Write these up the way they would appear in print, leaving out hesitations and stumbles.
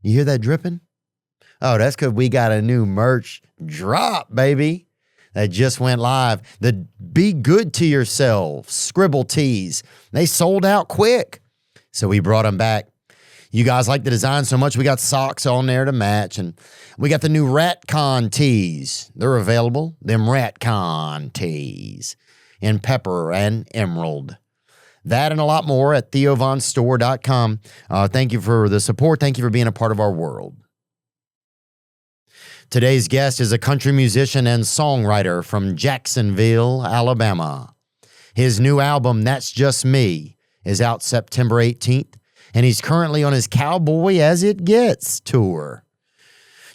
You hear that dripping? Oh, that's because we got a new merch drop, baby, that just went live. The Be Good to Yourself Scribble tees. They sold out quick, so we brought them back. You guys like the design so much, we got socks on there to match, and we got the new Ratcon tees. They're available, them Ratcon tees, in pepper and emerald. That and a lot more at theovonstore.com. Thank you for the support. Thank you for being a part of our world. Today's guest is a country musician and songwriter from Jacksonville, Alabama. His new album, That's Just Me, is out September 18th, and he's currently on his Cowboy As It Gets tour.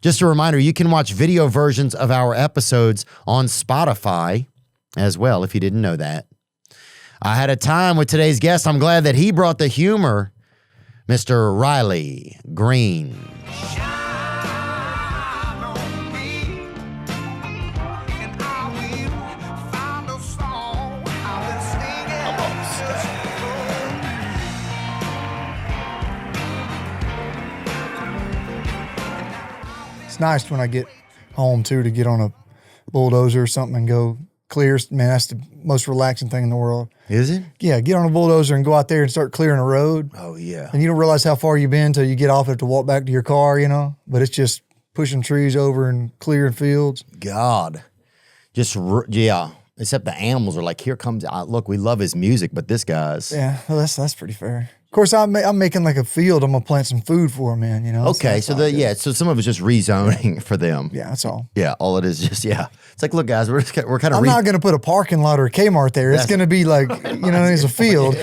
Just a reminder, you can watch video versions of our episodes on Spotify as well, if you didn't know that. I had a time with today's guest. I'm glad that he brought the humor, Mr. Riley Green. It's nice when I get home too to get on a bulldozer or something and go clear. Man, that's the most relaxing thing in the world. Is it? Yeah, get on a bulldozer and go out there and start clearing a road. Oh, yeah. And you don't realize how far you've been until you get off it to walk back to your car, you know? But it's just pushing trees over and clearing fields. God. Yeah. Except the animals are like, here comes, look, we love his music, but this guy's. Yeah, well, that's pretty fair. Of course, I'm making like a field. I'm going to plant some food for them, man, you know? Okay, so so some of it's just rezoning for them. Yeah, that's all. Yeah, all it is just, It's like, look, guys, we're kind of. I'm not going to put a parking lot or a Kmart there. It's going to be like, it's a field.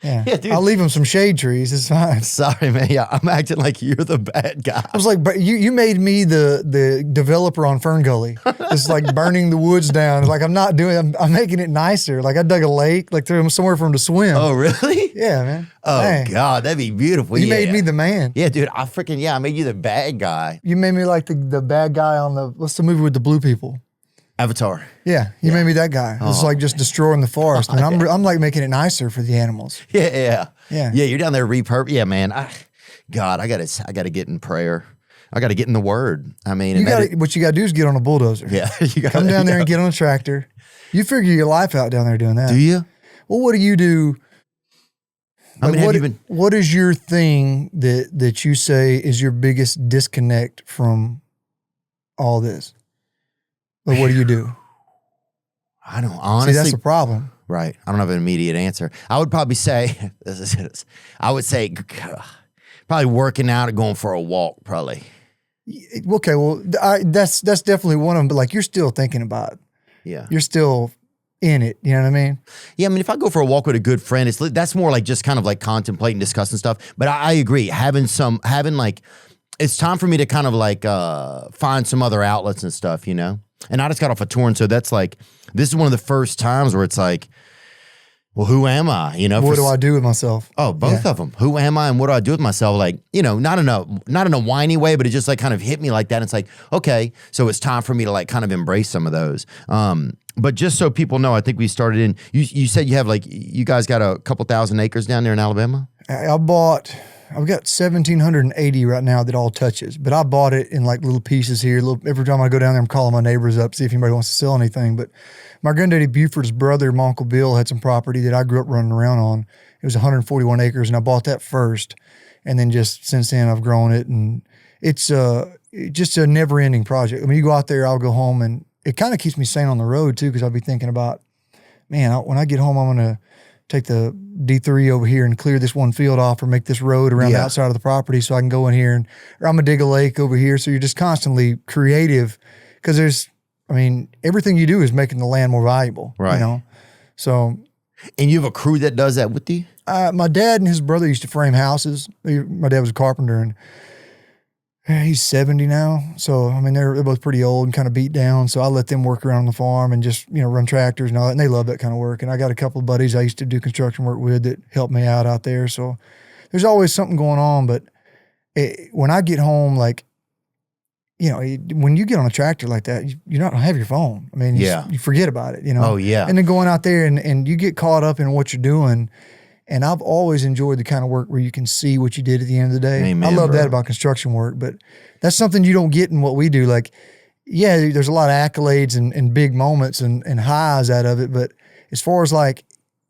Yeah, dude. I'll leave them some shade trees. It's fine. Sorry, man. Yeah, I'm acting like you're the bad guy. I was like, but you made me the developer on Fern Gully. It's like burning the woods down. Like I'm not doing. I'm making it nicer. Like I dug a lake, like somewhere for them to swim. Oh, really? Yeah, man. Oh, Dang. God, that'd be beautiful. You made me the man. Yeah, dude. I made you the bad guy. You made me like the bad guy on what's the movie with the blue people? Avatar. Yeah, you made me that guy. It's like just destroying the forest, and I'm like making it nicer for the animals. Yeah. You're down there Yeah, man. I gotta get in prayer. I gotta get in the Word. I mean, what you gotta do is get on a bulldozer. Yeah, you come down there and get on a tractor. You figure your life out down there doing that. Do you? Well, what do you do? Like, I mean, what is your thing that you say is your biggest disconnect from all this? Like, what do you do? I don't honestly. See, that's the problem. Right. I don't have an immediate answer. I would probably say, probably working out or going for a walk, probably. Okay, well, that's definitely one of them. But like, you're still thinking about it. Yeah. You're still in it. You know what I mean? Yeah. I mean, if I go for a walk with a good friend, that's more like just kind of like contemplating, discussing stuff. But I agree. Having like, it's time for me to kind of like find some other outlets and stuff, you know? And I just got off a tour, and so that's like, this is one of the first times where it's like, well, who am I? You know, what do I do with myself? Oh, both of them. Who am I, and what do I do with myself? Like, you know, not in a whiny way, but it just like kind of hit me like that. And it's like, okay, so it's time for me to like kind of embrace some of those. But just so people know, I think we started in. You said you have like, you guys got a couple thousand acres down there in Alabama. I've got 1,780 right now that all touches, but I bought it in like little pieces here. Every time I go down there, I'm calling my neighbors up, see if anybody wants to sell anything. But my granddaddy Buford's brother, my Uncle Bill, had some property that I grew up running around on. It was 141 acres, and I bought that first. And then just since then, I've grown it, and it's just a never-ending project. I mean, you go out there, I'll go home, and it kind of keeps me sane on the road, too, because I'll be thinking about, man, when I get home, I'm going to take the D3 over here and clear this one field off or make this road around the outside of the property so I can go in here or I'm going to dig a lake over here. So you're just constantly creative because everything you do is making the land more valuable, right? You know? So. And you have a crew that does that with you? My dad and his brother used to frame houses. My dad was a carpenter and he's 70 now. So, I mean, they're both pretty old and kind of beat down. So I let them work around the farm and just, run tractors and all that. And they love that kind of work. And I got a couple of buddies I used to do construction work with that helped me out there. So there's always something going on. But when I get home, like, when you get on a tractor like that, you don't have your phone. I mean, you forget about it, Oh, yeah. And then going out there and you get caught up in what you're doing. And I've always enjoyed the kind of work where you can see what you did at the end of the day. Amen, I love bro. that about construction work, but that's something you don't get in what we do. Like, yeah, there's a lot of accolades and big moments and highs out of it. But as far as like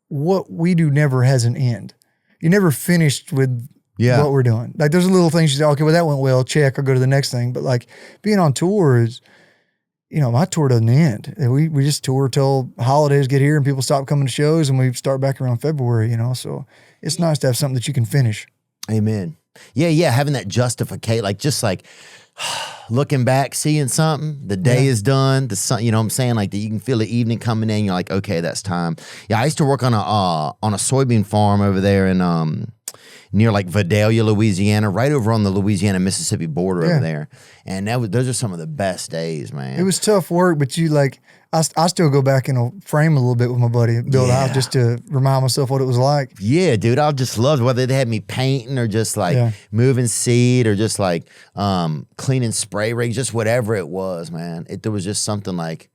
what we do never has an end. You're never finished with what we're doing. Like there's little things you say, okay, well that went well, check, I'll go to the next thing. But like being on tour is, you know, my tour doesn't end. We just tour till holidays get here and people stop coming to shows and we start back around February, you know. So it's nice to have something that you can finish. Amen. Yeah. Having that justification, like just like looking back, seeing something, the day is done, the sun, you know what I'm saying? Like that you can feel the evening coming in, you're like, okay, that's time. Yeah, I used to work on a soybean farm over there in near like Vidalia, Louisiana, right over on the Louisiana-Mississippi border over there. And those are some of the best days, man. It was tough work, but you like, I still go back and frame a little bit with my buddy, build a house just to remind myself what it was like. Yeah, dude, I just loved whether they had me painting or just like moving seed or just like cleaning spray rigs, just whatever it was, man. There was just something like,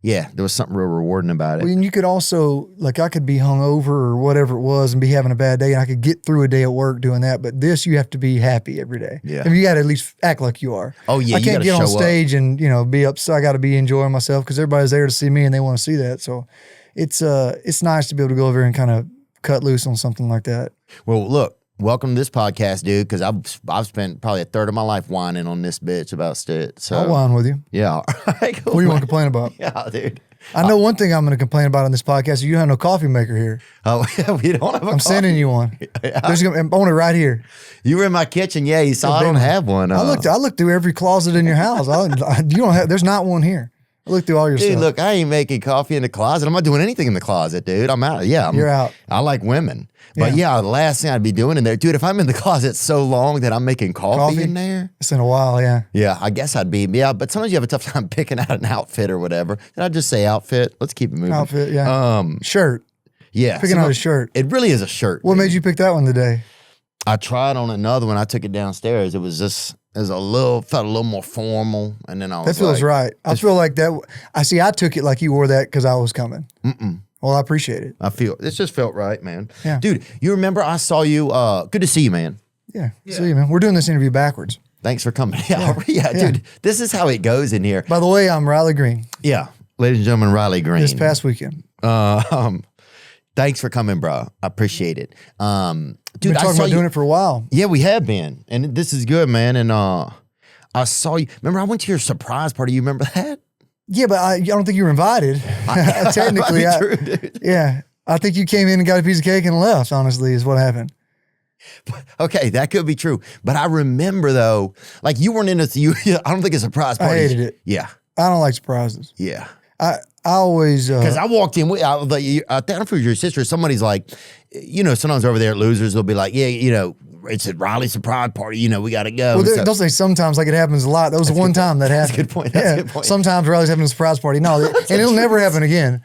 there was something real rewarding about it. Well, and you could also, like I could be hungover or whatever it was and be having a bad day and I could get through a day at work doing that. But this, you have to be happy every day. Yeah. I mean, you got to at least act like you are. Oh, yeah. I can't get on stage and, you know, be upset. I got to be enjoying myself because everybody's there to see me and they want to see that. So it's nice to be able to go over and kind of cut loose on something like that. Well, look. Welcome to this podcast, dude, because I've spent probably a third of my life whining on this bitch about shit. So I'll whine with you. Yeah. All right, cool, what do you want to complain about? Yeah, dude. I know one thing I'm going to complain about on this podcast. You have no coffee maker here. Oh, yeah, we don't have a I'm sending you one. I'm on it right here. You were in my kitchen. Yeah, you saw I don't have one. I looked through every closet in your house. You don't have. There's not one here. I looked through all your stuff. Dude, look, I ain't making coffee in the closet. I'm not doing anything in the closet, dude. I'm out. Yeah, you're out. I like women. But the last thing I'd be doing in there, dude, if I'm in the closet so long that I'm making coffee in there. It's in a while, yeah. Yeah, I guess I'd be. Yeah, but sometimes you have a tough time picking out an outfit or whatever. Did I just say outfit? Let's keep it moving. Outfit, yeah. Shirt. Yeah. Picking out a shirt. It really is a shirt. What made you pick that one today? I tried on another one. I took it downstairs. It was just, felt a little more formal. And then I was that feels right. I feel like that. I took it like you wore that because I was coming. Well, I appreciate it. It just felt right, man. Yeah. Dude, you remember I saw you, good to see you, man. Yeah. See you, man. We're doing this interview backwards. Thanks for coming. Yeah, dude, this is how it goes in here. By the way, I'm Riley Green. Yeah. Ladies and gentlemen, Riley Green. This past weekend. Thanks for coming, bro. I appreciate it. Dude, we've been talking about doing it for a while. Yeah, we have been. And this is good, man. And I saw you. Remember, I went to your surprise party. You remember that? Yeah, but I don't think you were invited. Technically, true, dude. Yeah. I think you came in and got a piece of cake and left, honestly, is what happened. Okay, that could be true. But I remember, though, like you weren't in I don't think a surprise party. I hated it. Yeah. I don't like surprises. Yeah. I always... Because I walked in, I don't know if it was your sister, somebody's like, you know, sometimes over there at Losers, they'll be like, yeah, you know, it's a Riley surprise party, you know, we got to go. Well, don't say sometimes, like it happens a lot. That was the one time that happened. That's a good point. That's a good point. Sometimes Riley's having a surprise party. No, and it'll never happen again.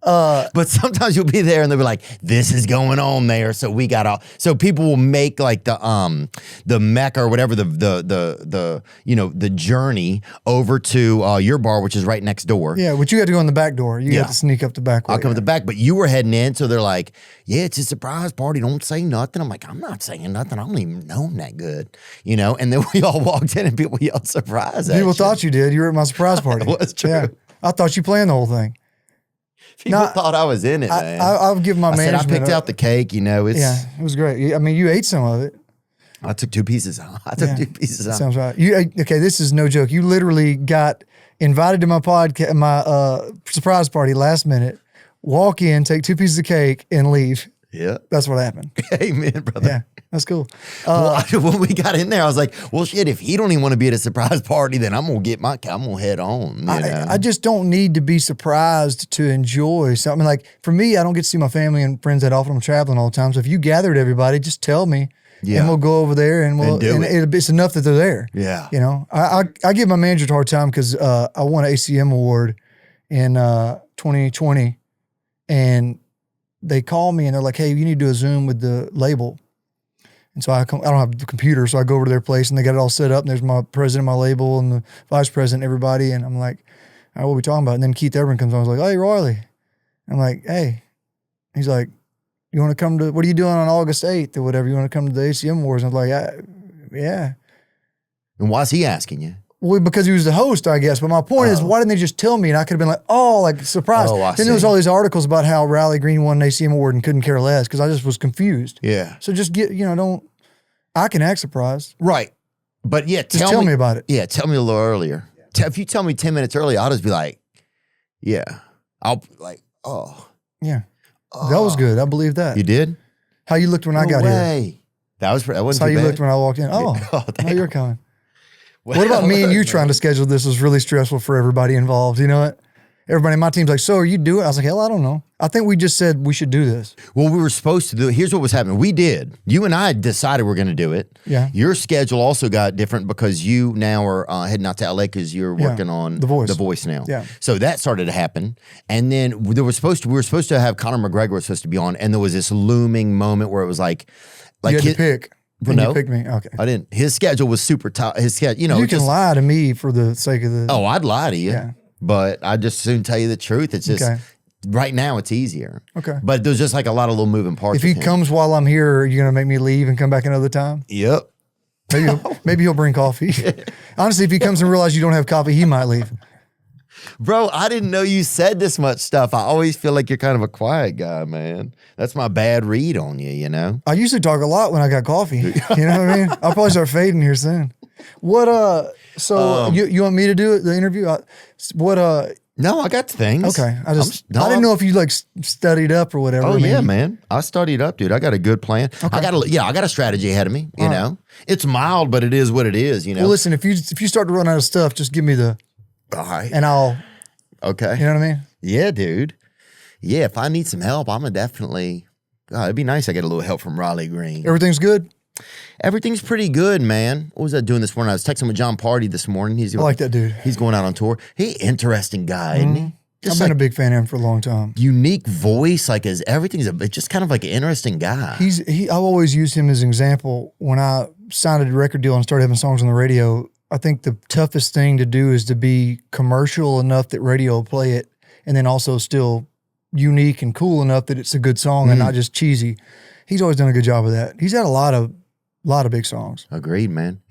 But sometimes you'll be there and they'll be like, this is going on there. So we got so people will make like the Mecca or whatever, the you know, the journey over to your bar, which is right next door. Yeah, but you had to go in the back door. You had to sneak up the back way. I'll come at the back, but you were heading in. So they're like, yeah, it's a surprise party. Don't say nothing. I'm like, I'm not saying nothing. I don't even know him that good, you know? And then we all walked in and people yelled surprise at People thought you did. You were at my surprise party. It was true. Yeah. I thought you planned the whole thing. People thought I was in it, man. I'll give my management. I picked out the cake, you know. It was great. I mean, you ate some of it. I took 2 pieces out. Sounds right. Okay, this is no joke. You literally got invited to my podcast, my surprise party last minute, walk in, take 2 pieces of cake, and leave. Yeah. That's what happened. Amen, brother. Yeah, that's cool. When we got in there, I was like, well, shit, if he don't even want to be at a surprise party, then I'm going to head on. You know? I just don't need to be surprised to enjoy something. Like, for me, I don't get to see my family and friends that often. I'm traveling all the time. So if you gathered everybody, just tell me. Yeah. And we'll go over there and it's enough that they're there. Yeah. You know, I give my manager a hard time because I won an ACM award in 2020 and they call me and they're like, hey, you need to do a Zoom with the label. And so I don't have the computer, so I go over to their place and they got it all set up and there's my president, my label, and the vice president, everybody. And I'm like, all right, what are we talking about? And then Keith Urban comes on. I was like, hey, Riley. I'm like, hey. He's like, You want to come to, what are you doing on August 8th or whatever? You want to come to the ATTN Wars? And I was like, yeah. And why's he asking you? Well, because he was the host, I guess. But my point is, why didn't they just tell me? And I could have been like, oh, like surprised. Oh, then there was all these articles about how Riley Green won an ATTN award and couldn't care less because I just was confused. Yeah. So just I can act surprised. Right. But yeah, tell me about it. Yeah, tell me a little earlier. If you tell me 10 minutes early, I'll just be like, yeah. I'll be like, oh. Yeah. That was good. I believe that. You did? How you looked when I got here. That wasn't That's how you looked when I walked in. Oh, now you're coming. Well, what about me and you trying to schedule this was really stressful for everybody involved. You know what? Everybody in my team's like, so are you doing it? I was like, hell, I don't know. I think we just said we should do this. Well, we were supposed to do it. Here's what was happening. We did. You and I decided we're going to do it. Yeah. Your schedule also got different because you now are heading out to LA because you're working on The Voice. The Voice now. Yeah. So that started to happen. And then we were supposed to have Conor McGregor was supposed to be on. And there was this looming moment where it was like you had to pick. And no, you picked me. Okay. I didn't. His schedule was super tight. His schedule, you can lie to me for the sake of the. Oh, I'd lie to you. Yeah. But I just soon tell you the truth. It's just right now it's easier. Okay. But there's just like a lot of little moving parts. If he comes while I'm here, are you gonna make me leave and come back another time? Yep. Maybe he'll bring coffee. Honestly, if he comes and realizes you don't have coffee, he might leave. Bro, I didn't know you said this much stuff. I always feel like you're kind of a quiet guy, man. That's my bad read on you, you know? I usually talk a lot when I got coffee. You know what I mean? I'll probably start fading here soon. What, so you want me to do it, the interview? No, I got things. Okay. I didn't know if you like studied up or whatever. Oh, yeah, man. I studied up, dude. I got a good plan. Okay. I got a strategy ahead of me, you know? It's mild, but it is what it is, you know? Well, listen, if you start to run out of stuff, just give me the... All right. And I'll... Okay. You know what I mean? Yeah, dude. Yeah, if I need some help, I'm going to definitely... God, it'd be nice I get a little help from Riley Green. Everything's good? Everything's pretty good, man. What was I doing this morning? I was texting with John Party this morning. I like that dude. He's going out on tour. Interesting guy, isn't he? I've been a big fan of him for a long time. Unique voice, like everything's just kind of like an interesting guy. I've always used him as an example. When I signed a record deal and started having songs on the radio, I think the toughest thing to do is to be commercial enough that radio will play it, and then also still unique and cool enough that it's a good song and not just cheesy. He's always done a good job of that. He's had a lot of big songs. Agreed, man.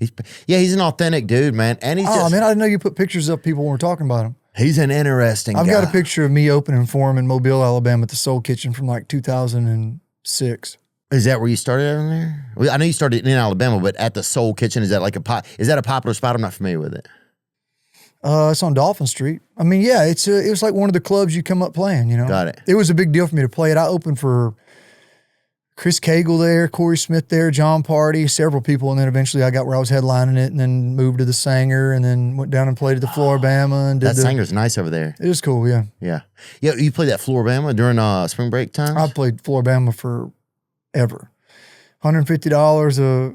He's an authentic dude, man. And he's man, I didn't know you put pictures up people when we're talking about him. He's an interesting guy. I've got a picture of me opening for him in Mobile, Alabama at the Soul Kitchen from like 2006. Is that where you started down there? Well, I know you started in Alabama, but at the Soul Kitchen, is that like is that a popular spot? I'm not familiar with it. It's on Dolphin Street. I mean, yeah, it was like one of the clubs you come up playing, you know? Got it. It was a big deal for me to play it. I opened for Chris Cagle there, Corey Smith there, John Party, several people, and then eventually I got where I was headlining it and then moved to the Sanger and then went down and played at the Floribama. And that Sanger's nice over there. It is cool, yeah. Yeah. Yeah, you played that Floribama during spring break times? I played Floribama forever. $150 a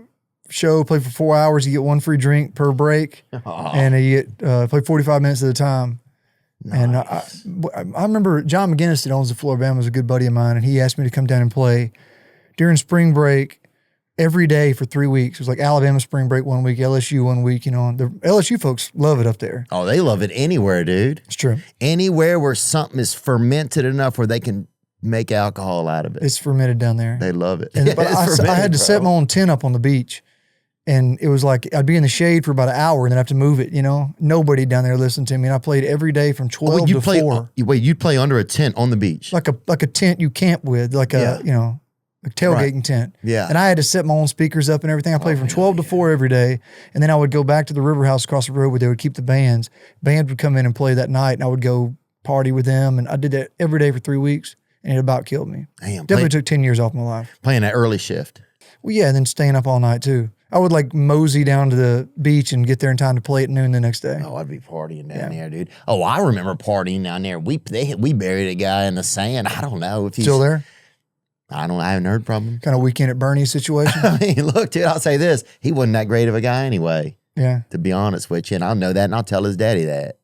show, play for 4 hours, you get one free drink per break, and you get play 45 minutes at a time. Nice. And I remember John McGinnis that owns the Floribama was a good buddy of mine, and he asked me to come down and play during spring break every day for 3 weeks. It was like Alabama spring break 1 week, LSU 1 week, you know. The LSU folks love it up there. Oh, they love it anywhere, dude. It's true. Anywhere where something is fermented enough where they can make alcohol out of it. It's fermented down there. They love it. But I had to set my own tent up on the beach. And it was like, I'd be in the shade for about an hour and then have to move it, you know? Nobody down there listened to me. And I played every day from 12 to 4. You'd play under a tent on the beach. Like a tent you camp with, like a tailgating tent. Yeah. And I had to set my own speakers up and everything. I played from 12 to 4 every day. And then I would go back to the River House across the road where they would keep the bands. Bands would come in and play that night and I would go party with them. And I did that every day for 3 weeks and it about killed me. Damn. Definitely took 10 years off my life. Playing that early shift. Well, yeah, and then staying up all night too. I would like mosey down to the beach and get there in time to play at noon the next day. Oh, I'd be partying down there, dude. Oh, I remember partying down there. We buried a guy in the sand. I don't know if he's still there. I haven't heard from him. Kind of Weekend at Bernie's situation. I mean, look, dude, I'll say this. He wasn't that great of a guy anyway. Yeah. To be honest with you. And I'll know that and I'll tell his daddy that.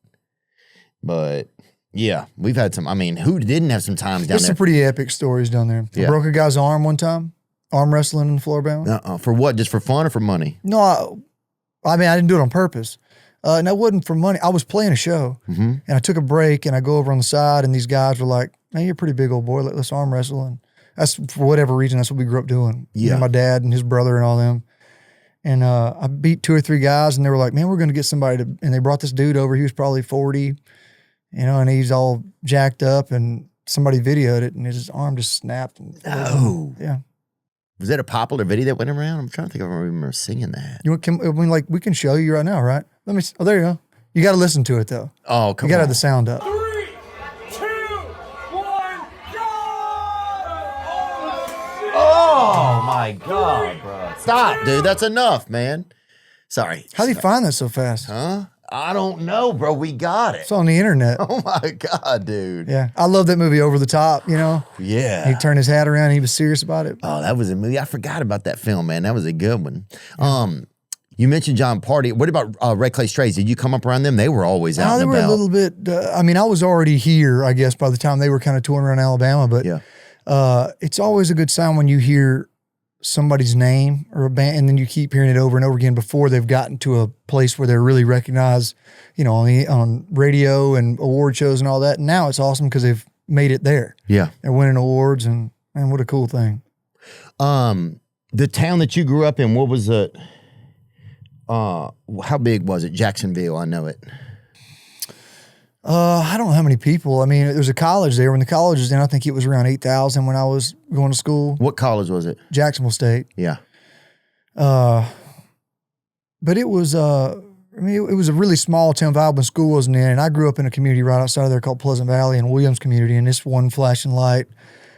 But yeah, we've had some, I mean, who didn't have some times down there? There's some pretty epic stories down there. I broke a guy's arm one time. Arm wrestling in the Floribama. For what? Just for fun or for money? No, I mean, I didn't do it on purpose. And that wasn't for money. I was playing a show and I took a break and I go over on the side and these guys were like, man, you're a pretty big old boy. Let's arm wrestle. And That's for whatever reason. That's what we grew up doing. Yeah. Me and my dad and his brother and all them. And I beat 2 or 3 guys, and they were like, "Man, we're going to get somebody to." And they brought this dude over. He was probably 40, and he's all jacked up. And somebody videoed it, and his arm just snapped. And yeah. Was that a popular video that went around? I'm trying to think if I remember singing that. We can show you right now, right? Let me. Oh, there you go. You got to listen to it though. Oh, come on. You got to have the sound up. 3, 2, 1, go! Oh my God, bro. Stop, dude. That's enough, man. Sorry. How do you find that so fast? Huh? I don't know, bro. We got it. It's on the internet. Oh my God, dude. Yeah. I love that movie, Over the Top, Yeah. He turned his hat around and he was serious about it. Oh, that was a movie. I forgot about that film, man. That was a good one. You mentioned John Party. What about Red Clay Strays? Did you come up around them? They were always out They and were about. a little bit, I was already here, I guess, by the time they were kind of touring around Alabama, but it's always a good sign when you hear somebody's name or a band, and then you keep hearing it over and over again before they've gotten to a place where they're really recognized, on radio and award shows and all that. And now it's awesome because they've made it there. Yeah. They're winning awards, and what a cool thing. The town that you grew up in, what was it? How big was it? Jacksonville, I know it. I don't know how many people. I mean, there's a college there. When the college was in, I think it was around 8,000 when I was going to school. What college was it? Jacksonville State. Yeah. But it was, it was a really small town vibe when school wasn't in. And I grew up in a community right outside of there called Pleasant Valley and Williams community. And this one flashing light,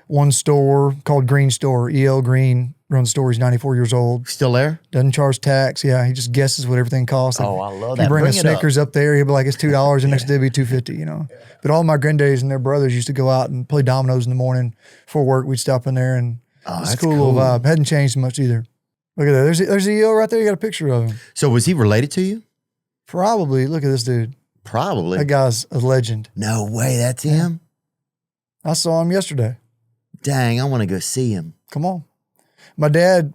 one store called Green Store, E.L. Green runs the store. He's 94 years old. Still there? Doesn't charge tax. Yeah, he just guesses what everything costs. Oh, I love that. You bring Bring a it Snickers up there, he'll be like, it's $2, and next day it'll be $2.50, But all my granddaddies and their brothers used to go out and play dominoes in the morning before work. We'd stop in there, and it's a cool little vibe. Hadn't changed much either. Look at that. There's EO right there. You got a picture of him. So was he related to you? Probably. Look at this dude. Probably. That guy's a legend. No way, that's him? I saw him yesterday. Dang, I want to go see him. Come on. My dad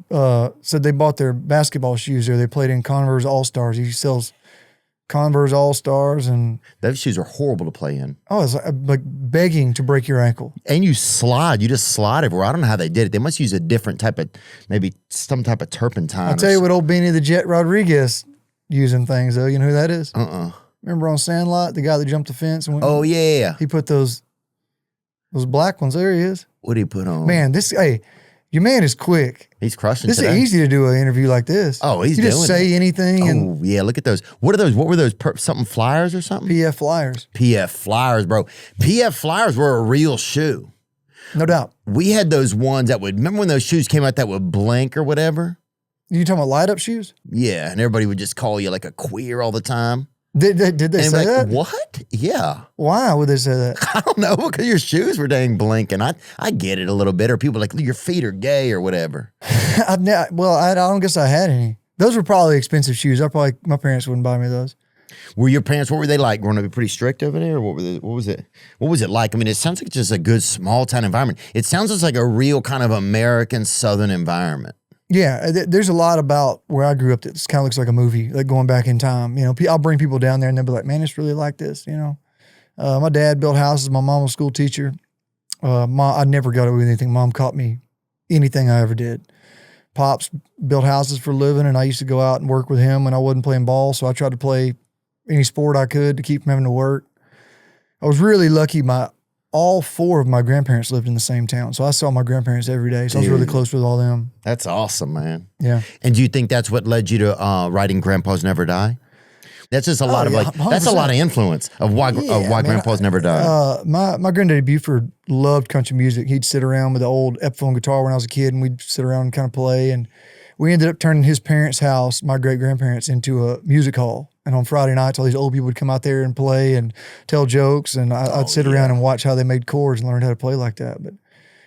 said they bought their basketball shoes there. They played in Converse All-Stars. He sells Converse All-Stars. And those shoes are horrible to play in. oh, it's like begging to break your ankle. And you slide. You just slide everywhere. I don't know how they did it. They must use a different type of, maybe some type of turpentine. I'll tell you what old Beanie the Jet Rodriguez using things, though. You know who that is? Remember on Sandlot, the guy that jumped the fence? And went, Oh, yeah. He put those black ones. There he is. What did he put on? Man, your man is quick. He's crushing This today. is easy to do an interview like this. Oh, he's you just doing say anything and Oh, yeah, look at those. What are those? What were those? Something flyers or something? PF Flyers. PF flyers, bro. PF flyers were a real shoe. No doubt. We had those ones that would, remember when those shoes came out that would blink or whatever? You talking about light up shoes? Yeah, and everybody would just call you like a queer all the time. Did they And say like, that? what? Yeah. Why would they say that? I don't know, because your shoes were dang blinking. I get it a little bit. Or people like, your feet are gay or whatever. I don't guess I had any. Those were probably expensive shoes. My parents wouldn't buy me those. Were your parents, what were they like? Growing up, pretty strict over there? Or what was it? What was it like? I mean, it sounds like just a good small town environment. It sounds just like a real kind of American Southern environment. Yeah, there's a lot about where I grew up that kind of looks like a movie, like going back in time. I'll bring people down there and they'll be like, man, it's really like this, My dad built houses. My mom was a school teacher. I never got away with anything. Mom caught me anything I ever did. Pops built houses for a living, and I used to go out and work with him when I wasn't playing ball, so I tried to play any sport I could to keep from having to work. I was really lucky. All 4 of my grandparents lived in the same town. So I saw my grandparents every day. So I was really close with all them. That's awesome, man. Yeah. And do you think that's what led you to writing Grandpas Never Die? That's just a lot of 100%. that's a lot of influence of why Grandpas Never Die. My granddaddy Buford loved country music. He'd sit around with the old Epiphone guitar when I was a kid, and we'd sit around and kind of play. And we ended up turning his parents' house, my great-grandparents, into a music hall. And on Friday nights, all these old people would come out there and play and tell jokes. And I'd sit around and watch how they made chords and learn how to play like that. But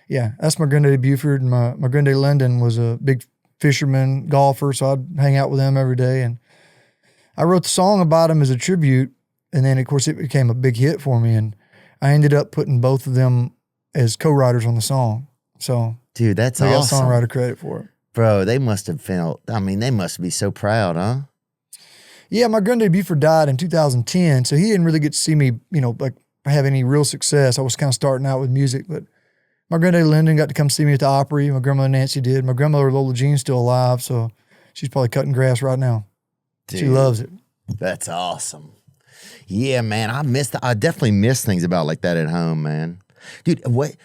yeah, that's my granddaddy Buford. And my granddaddy Lyndon was a big fisherman, golfer. So I'd hang out with him every day. And I wrote the song about him as a tribute. And then, of course, it became a big hit for me. And I ended up putting both of them as co-writers on the song. So, dude, that's I got awesome. songwriter credit for it. Bro, they must have felt, they must be so proud, huh? Yeah, my granddaddy Buford died in 2010, so he didn't really get to see me, like have any real success. I was kind of starting out with music, but My granddaddy Lyndon got to come see me at the Opry. My grandmother Nancy did. My grandmother Lola Jean's still alive, so she's probably cutting grass right now. Dude, she loves it. That's awesome. Yeah, man, I definitely miss things about like that at home, man. Dude, what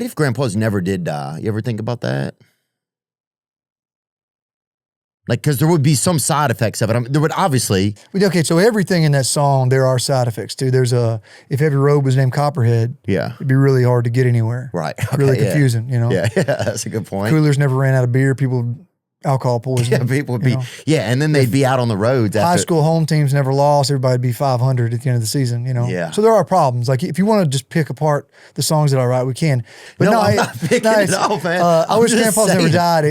if grandpas never did die? You ever think about that? Like, because there would be some side effects of it. I mean, there would obviously. Okay, so everything in that song, there are side effects too. There's if every road was named Copperhead, yeah, it'd be really hard to get anywhere. Right. Okay, really confusing, you know? Yeah, that's a good point. Coolers never ran out of beer. People, alcohol poisoning. Yeah, people would be, and then they'd be out on the roads. High school home teams never lost. Everybody'd be 500 at the end of the season, you know? Yeah. So there are problems. Like, if you want to just pick apart the songs that I write, we can. But I'm not picking it off, man. I wish Grandpa's never died.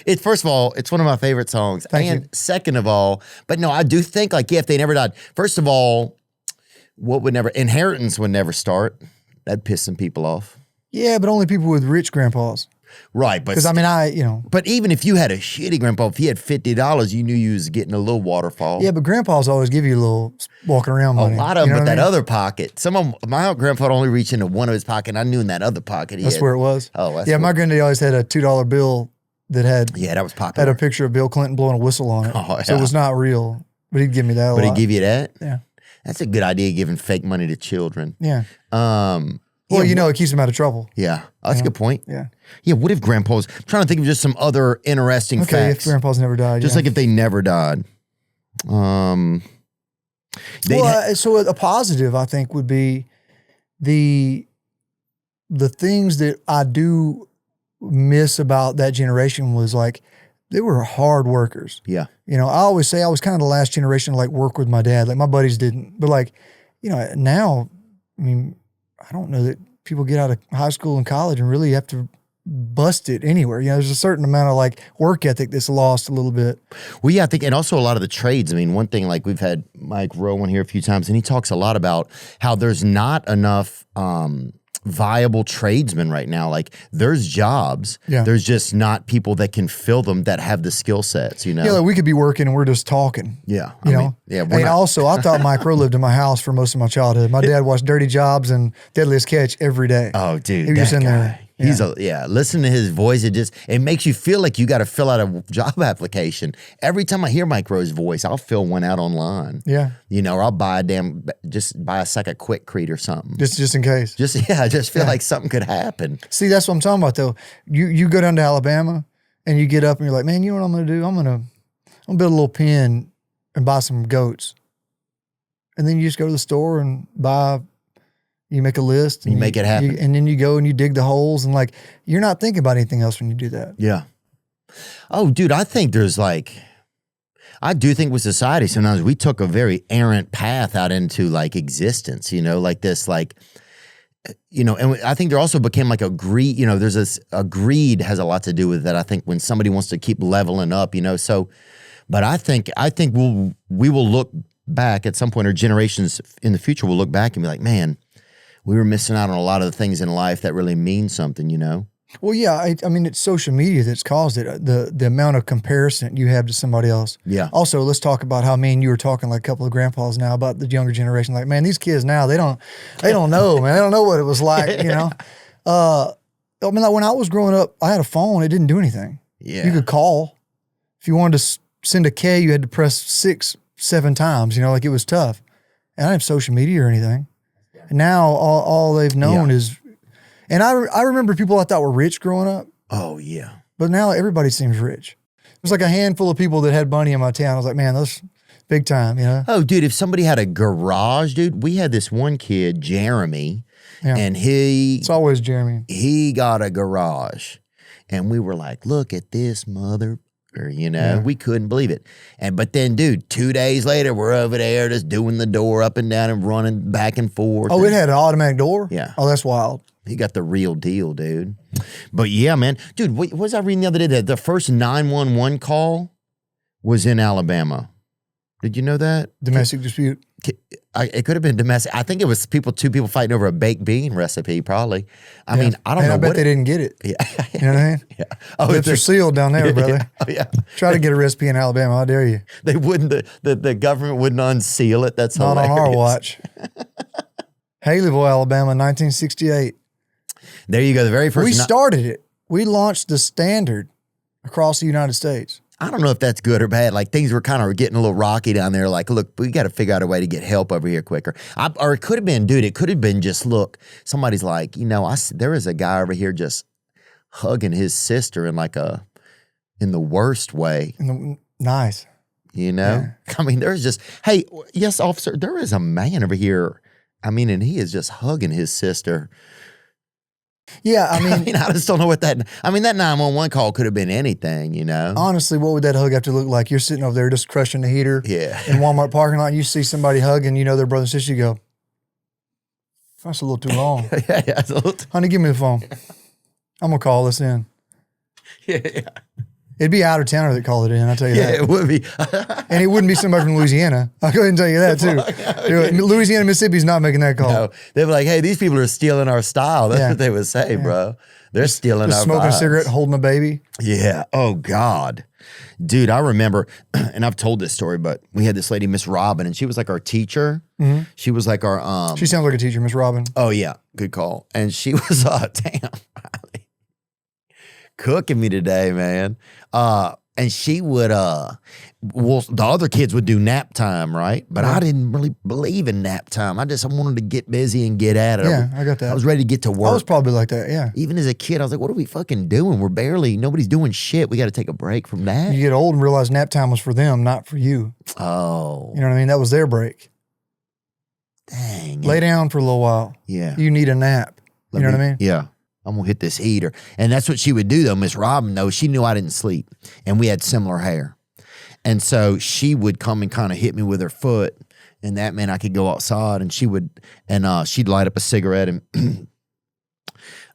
It's first of all, it's one of my favorite songs. Thank and you. Second of all, but no, I do think like, if they never died, first of all, inheritance would never start. That'd piss some people off. Yeah, but only people with rich grandpas. Right, but because I mean, But even if you had a shitty grandpa, if he had $50, you knew you was getting a little waterfall. Yeah, but grandpas always give you a little walking around money. A lot of them, but that other pocket. Some of them, my grandpa would only reach into one of his pocket. And I knew in that other pocket that's where it was. Oh, yeah. My granddaddy always had a $2 bill that had that was popular. Had a picture of Bill Clinton blowing a whistle on it. Oh, yeah. So it was not real, but he'd give me that. But he'd give you that. Yeah, that's a good idea. Giving fake money to children. Yeah. Well, it keeps them out of trouble. Yeah, that's a good point. Yeah. Yeah, what if grandpas, I'm trying to think of just some other interesting facts. If grandpas never died. Just like if they never died. So a positive, I think, would be the things that I do miss about that generation was like, they were hard workers. Yeah. I always say I was kind of the last generation to like work with my dad. Like my buddies didn't. But like, now, I mean, I don't know that people get out of high school and college and really have to bust it anywhere. There's a certain amount of like work ethic that's lost a little bit. Well, yeah, I think, and also a lot of the trades. I mean, one thing, like we've had Mike Rowan here a few times, and he talks a lot about how there's not enough viable tradesmen right now. Like there's jobs, there's just not people that can fill them that have the skill sets, Yeah, like we could be working and we're just talking. Yeah. Also, I thought Mike Rowe lived in my house for most of my childhood. My dad watched Dirty Jobs and Deadliest Catch every day. Oh, dude. He was just in there. Yeah. Listen to his voice. It makes you feel like you got to fill out a job application. Every time I hear Mike Rowe's voice, I'll fill one out online. Yeah. Or I'll buy buy a sack of Quickcrete or something. Just in case. I just feel like something could happen. See, that's what I'm talking about though. You go down to Alabama and you get up and you're like, man, you know what I'm going to do? I'm going to build a little pen and buy some goats. And then you just go to the store and you make a list. And you make it happen. And then you go and you dig the holes and like, you're not thinking about anything else when you do that. Yeah. Oh, dude, I think I do think with society, sometimes we took a very errant path out into like existence, like this, like, and I think there also became like a greed, there's this, a greed has a lot to do with that. I think when somebody wants to keep leveling up, but I think we will look back at some point, or generations in the future will look back and be like, man, we were missing out on a lot of the things in life that really mean something, Well, yeah, I mean, it's social media that's caused it. The amount of comparison you have to somebody else. Yeah. Also, let's talk about how you were talking like a couple of grandpas now about the younger generation. Like, man, these kids now, they don't know, man. They don't know what it was like, I mean, like when I was growing up, I had a phone. It didn't do anything. Yeah. You could call. If you wanted to send a K, you had to press 6-7 times, like it was tough. And I didn't have social media or anything. And now all they've known is, and I remember people I thought were rich growing up. Oh, yeah. But now everybody seems rich. There's like a handful of people that had money in my town. I was like, man, those big time, Oh, dude, if somebody had a garage, dude, we had this one kid, Jeremy, and it's always Jeremy. He got a garage. And we were like, look at this mother. We couldn't believe it. But then, dude, 2 days later, we're over there just doing the door up and down and running back and forth. Oh, it had an automatic door? Yeah. Oh, that's wild. He got the real deal, dude. But yeah, man. Dude, what was I reading the other day? That the first 911 call was in Alabama. Did you know that? Domestic dispute. It could have been domestic. I think it was two people fighting over a baked bean recipe, probably. I mean, I don't know. I bet they didn't get it. Yeah. You know what I mean? Yeah. Oh, lips are sealed down there, brother. Oh, yeah. Try to get a recipe in Alabama. How dare you? They wouldn't, the government wouldn't unseal it. That's not hilarious. on our watch. Haleyville, Alabama, 1968. There you go. The very first. We started it. We launched the standard across the United States. I don't know if that's good or bad. Like things were kind of getting a little rocky down there. Like, look, we got to figure out a way to get help over here quicker. Or it could have been, dude, it could have been just, look, somebody's like, there is a guy over here just hugging his sister in in the worst way. Nice. Yeah. I mean, there's just, hey, yes, officer, there is a man over here. I mean, and he is just hugging his sister. Yeah, I just don't know what that 911 call could have been anything, Honestly, what would that hug have to look like? You're sitting over there just crushing the heater in Walmart parking lot, and you see somebody hugging, their brother and sister, you go, that's a little too long. Yeah. Honey, give me the phone. I'm going to call this in. Yeah. It'd be out of towner that called it in, I'll tell you that. Yeah, it would be. And it wouldn't be somebody from Louisiana. I'll go ahead and tell you that, too. Louisiana, Mississippi's not making that call. No, they'd be like, hey, these people are stealing our style. That's what they would say, bro. They're stealing our smoking vibes. a cigarette, holding a baby. Yeah. Oh, God. Dude, I remember, and I've told this story, but we had this lady, Miss Robin, and she was like our teacher. Mm-hmm. She was like our... She sounds like a teacher, Miss Robin. Oh, yeah. Good call. And she was, damn, Riley, cooking me today, man. And she would, the other kids would do nap time, right? But I didn't really believe in nap time. I wanted to get busy and get at it. Yeah, I got that. I was ready to get to work. I was probably like that, yeah. Even as a kid, I was like, what are we fucking doing? Nobody's doing shit. We got to take a break from that. You get old and realize nap time was for them, not for you. Oh. You know what I mean? That was their break. Dang. Lay down for a little while. Yeah. You need a nap. You know what I mean? Yeah. I'm going to hit this heater. And that's what she would do, though. Miss Robin, though, she knew I didn't sleep. And we had similar hair. And so she would come and kind of hit me with her foot. And that meant I could go outside. And she'd light up a cigarette. And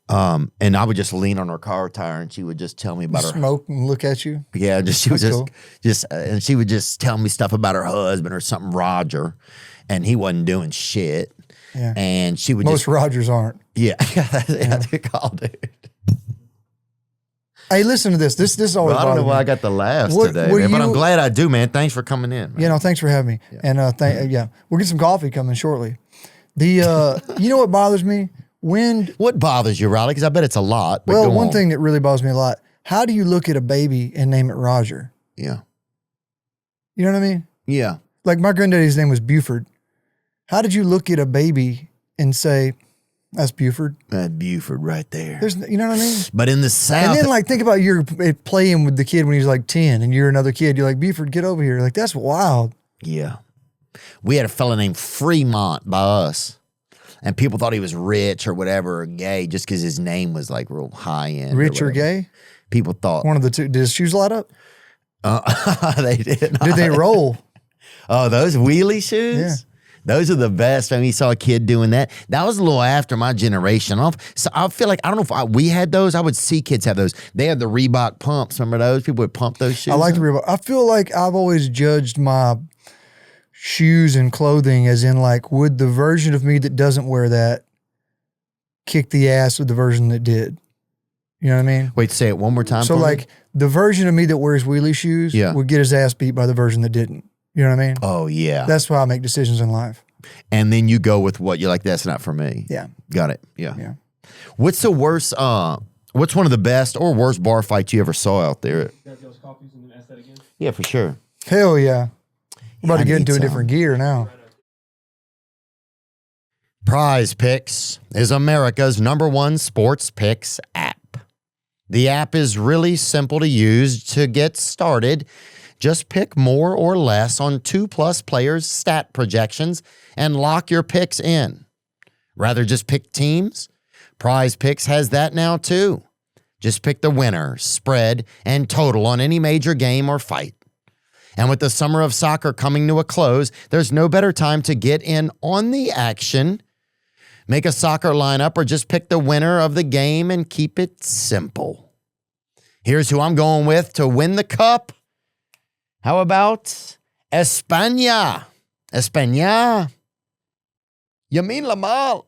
and I would just lean on her car tire. And she would just tell me about her. Smoke and look at you? Yeah, and she would just tell me stuff about her husband or something, Roger. And he wasn't doing shit. Yeah. And she would Most Rogers aren't. Yeah. They called it. Hey, listen to this. This always. Well, I don't know why I got the laughs today, man, but I'm glad I do, man. Thanks for coming in, man. Thanks for having me. Yeah. And we'll get some coffee coming shortly. You know what bothers me? What bothers you, Riley? Because I bet it's a lot. Well, one thing that really bothers me a lot. How do you look at a baby and name it Roger? Yeah. You know what I mean? Yeah. Like my granddaddy's name was Buford. How did you look at a baby and say, that's Buford? That's Buford right there. You know what I mean? But in the South. And then think about you're playing with the kid when he was like 10 and you're another kid. You're like, Buford, get over here. Like, that's wild. Yeah. We had a fella named Fremont by us. And people thought he was rich or whatever, or gay, just because his name was like real high end. Rich or gay? People thought. One of the two. Did his shoes light up? They did not. Did they roll? Oh, those wheelie shoes? Yeah. Those are the best. I mean, you saw a kid doing that. That was a little after my generation. So I feel like, I don't know if we had those. I would see kids have those. They had the Reebok pumps. Remember those? People would pump those shoes. I like the Reebok. I feel like I've always judged my shoes and clothing as in would the version of me that doesn't wear that kick the ass with the version that did? You know what I mean? Wait, say it one more time. So the version of me that wears wheelie shoes would get his ass beat by the version that didn't. You know what I mean? Oh, yeah. That's why I make decisions in life. And then you go with what you're like, that's not for me. Yeah. Got it. Yeah. What's the worst, what's one of the best or worst bar fights you ever saw out there? You guys get coffees and then ask that again? Yeah, for sure. Hell yeah. We're about to get into a some. different gear now. Prize Picks is America's #1 sports picks app. The app is really simple to use to get started. Just pick more or less on 2+ players' stat projections and lock your picks in. Rather just pick teams? Prize Picks has that now too. Just pick the winner, spread, and total on any major game or fight. And with the summer of soccer coming to a close, there's no better time to get in on the action. Make a soccer lineup or just pick the winner of the game and keep it simple. Here's who I'm going with to win the cup. How about España? España. Yamin Lamal.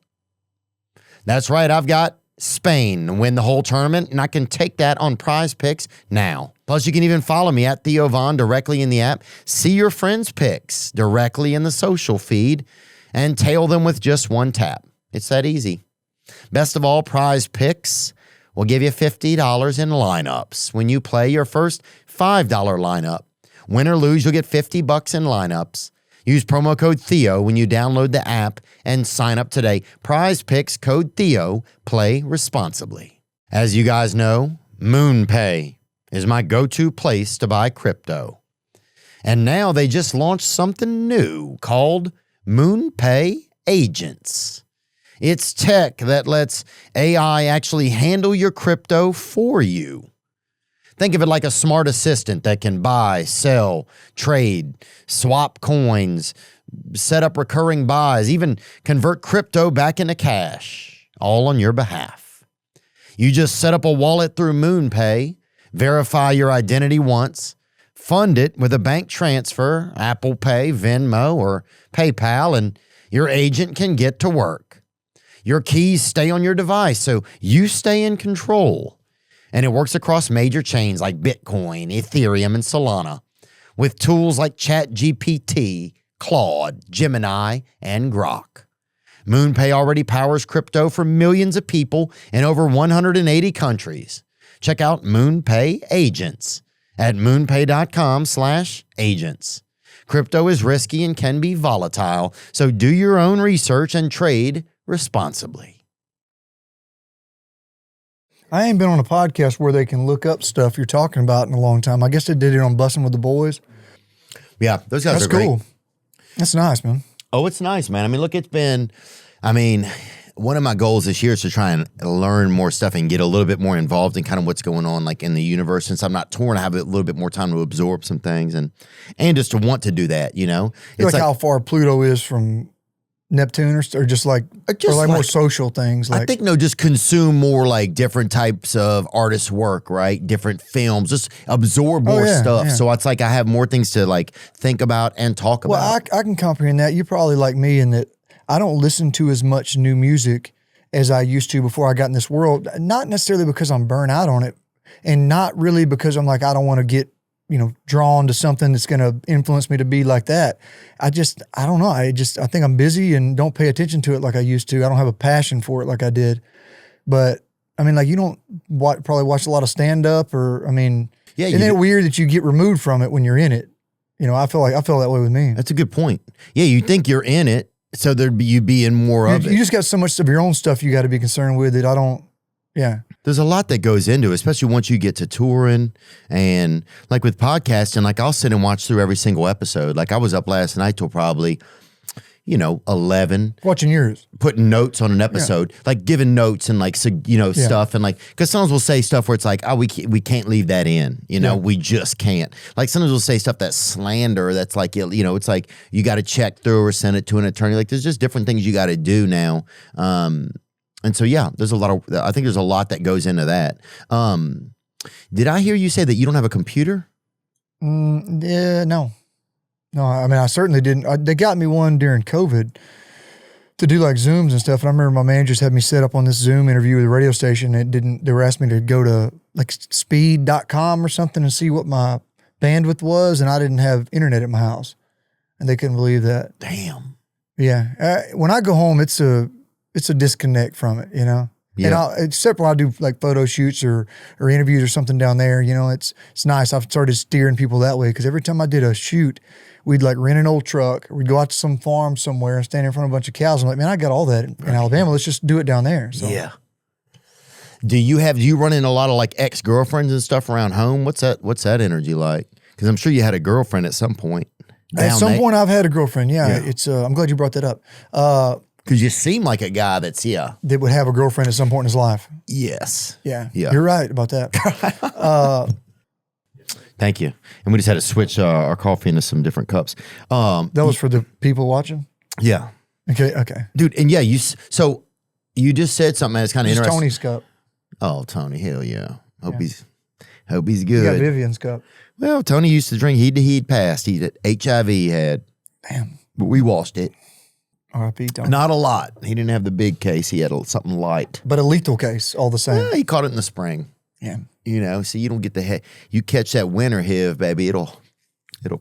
That's right. I've got Spain to win the whole tournament, and I can take that on Prize Picks now. Plus, you can even follow me at Theo Von directly in the app, see your friends' picks directly in the social feed, and tail them with just one tap. It's that easy. Best of all, Prize Picks will give you $50 in lineups when you play your first $5 lineup. Win or lose, you'll get $50 in lineups. Use promo code Theo when you download the app and sign up today. Prize Picks, code Theo. Play responsibly. As you guys know, MoonPay is my go-to place to buy crypto. And now they just launched something new called MoonPay Agents. It's tech that lets AI actually handle your crypto for you. Think of it like a smart assistant that can buy, sell, trade, swap coins, set up recurring buys, even convert crypto back into cash, all on your behalf. You just set up a wallet through MoonPay, verify your identity once, fund it with a bank transfer, Apple Pay, Venmo, or PayPal, and your agent can get to work. Your keys stay on your device, so you stay in control. And it works across major chains like Bitcoin, Ethereum, and Solana, with tools like ChatGPT, Claude, Gemini, and Grok. MoonPay already powers crypto for millions of people in over 180 countries. Check out MoonPay Agents at moonpay.com/agents. Crypto is risky and can be volatile, so do your own research and trade responsibly. I ain't been on a podcast where they can look up stuff you're talking about in a long time. I guess they did it on Bussin' with the Boys. Yeah, those guys That's are great. cool. That's nice, man. Oh, it's nice, man. I mean, look, one of my goals this year is to try and learn more stuff and get a little bit more involved in kind of what's going on like in the universe. Since I'm not touring, I have a little bit more time to absorb some things and just to want to do that, you know? It's like how far Pluto is from Neptune or just like more social things. Like, I think, just consume more like different types of artist work, right? Different films, just absorb more stuff. Yeah. So it's like I have more things to like think about and talk about. Well, I can comprehend that. You're probably like me in that I don't listen to as much new music as I used to before I got in this world. Not necessarily because I'm burnt out on it, and not really because I'm like, I don't want to get, drawn to something that's going to influence me to be like that. I don't know. I think I'm busy and don't pay attention to it like I used to. I don't have a passion for it like I did. But I mean, like you don't probably watch a lot of stand up isn't it weird that you get removed from it when you're in it? I feel that way with me. That's a good point. Yeah. You think you're in it. So you'd be in more of it. You just got so much of your own stuff you got to be concerned with that I don't. Yeah. There's a lot that goes into it, especially once you get to touring and like with podcasting, like I'll sit and watch through every single episode. Like I was up last night till probably, 11. Watching yours. Putting notes on an episode, like giving notes and like, stuff. And like, cause sometimes we'll say stuff where it's like, oh, we can't leave that in, we just can't. Like sometimes we'll say stuff that's slander. That's like, it's like you got to check through or send it to an attorney. Like there's just different things you got to do now. And so, yeah, I think there's a lot that goes into that. Did I hear you say that you don't have a computer? Yeah, no. No, I mean, I certainly didn't. They got me one during COVID to do like Zooms and stuff. And I remember my managers had me set up on this Zoom interview with a radio station. They were asking me to go to like speed.com or something and see what my bandwidth was. And I didn't have internet at my house. And they couldn't believe that. Damn. Yeah. When I go home, it's a disconnect from it, Yeah. And except when I do like photo shoots or interviews or something down there, it's nice. I've started steering people that way because every time I did a shoot, we'd like rent an old truck or we'd go out to some farm somewhere and stand in front of a bunch of cows. I'm like, man, I got all that in Alabama. Let's just do it down there. So. Yeah. Do you run into a lot of like ex-girlfriends and stuff around home? What's that energy like? Because I'm sure you had a girlfriend at some point. At some point I've had a girlfriend. Yeah. It's, I'm glad you brought that up. Because you seem like a guy that would have a girlfriend at some point in his life. Yes. Yeah. You're right about that. Thank you. And we just had to switch our coffee into some different cups. That was for the people watching? Yeah. Okay. Dude, and you just said something that's kind of interesting. Tony's cup. Oh, Tony, hell yeah. Hope he's good. You got Vivian's cup. Well, Tony used to drink. He'd passed. He had HIV had. Damn. But we washed it. R.I.P. Tony. Not a lot. He didn't have the big case. He had something light. But a lethal case, all the same. Yeah, he caught it in the spring. Yeah. So you don't get you catch that winter HIV, baby. It'll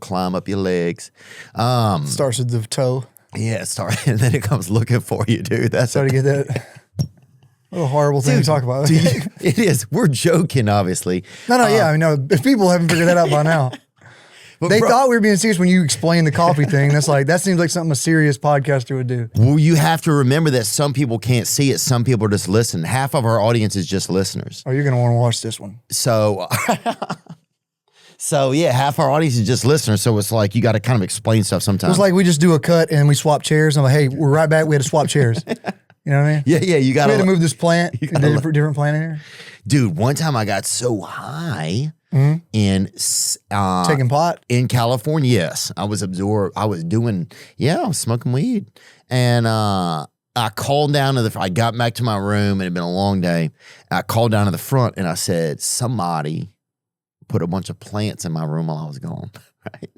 climb up your legs. Starts at the toe. Yeah, and then it comes looking for you, dude. Sorry to get that. What a horrible thing to talk about. It is. We're joking, obviously. No, yeah. I mean, no, if people haven't figured that out by now. But They thought we were being serious when you explained the coffee thing. That's like, that seems like something a serious podcaster would do. Well, you have to remember that some people can't see it. Some people just listen. Half of our audience is just listeners. Oh, you're going to want to watch this one. So, yeah, half our audience is just listeners. So it's like you got to kind of explain stuff sometimes. It's like we just do a cut and we swap chairs. I'm like, hey, we're right back. We had to swwap chairs. You know what I mean? Yeah, you got We had to move this plant. You gotta different plant in here. Dude, one time I got so high in Taking pot. in California. Yes, I was smoking weed, and I called down to I got back to my room. It had been a long day. I called down to the front and I said, somebody put a bunch of plants in my room while I was gone. Right,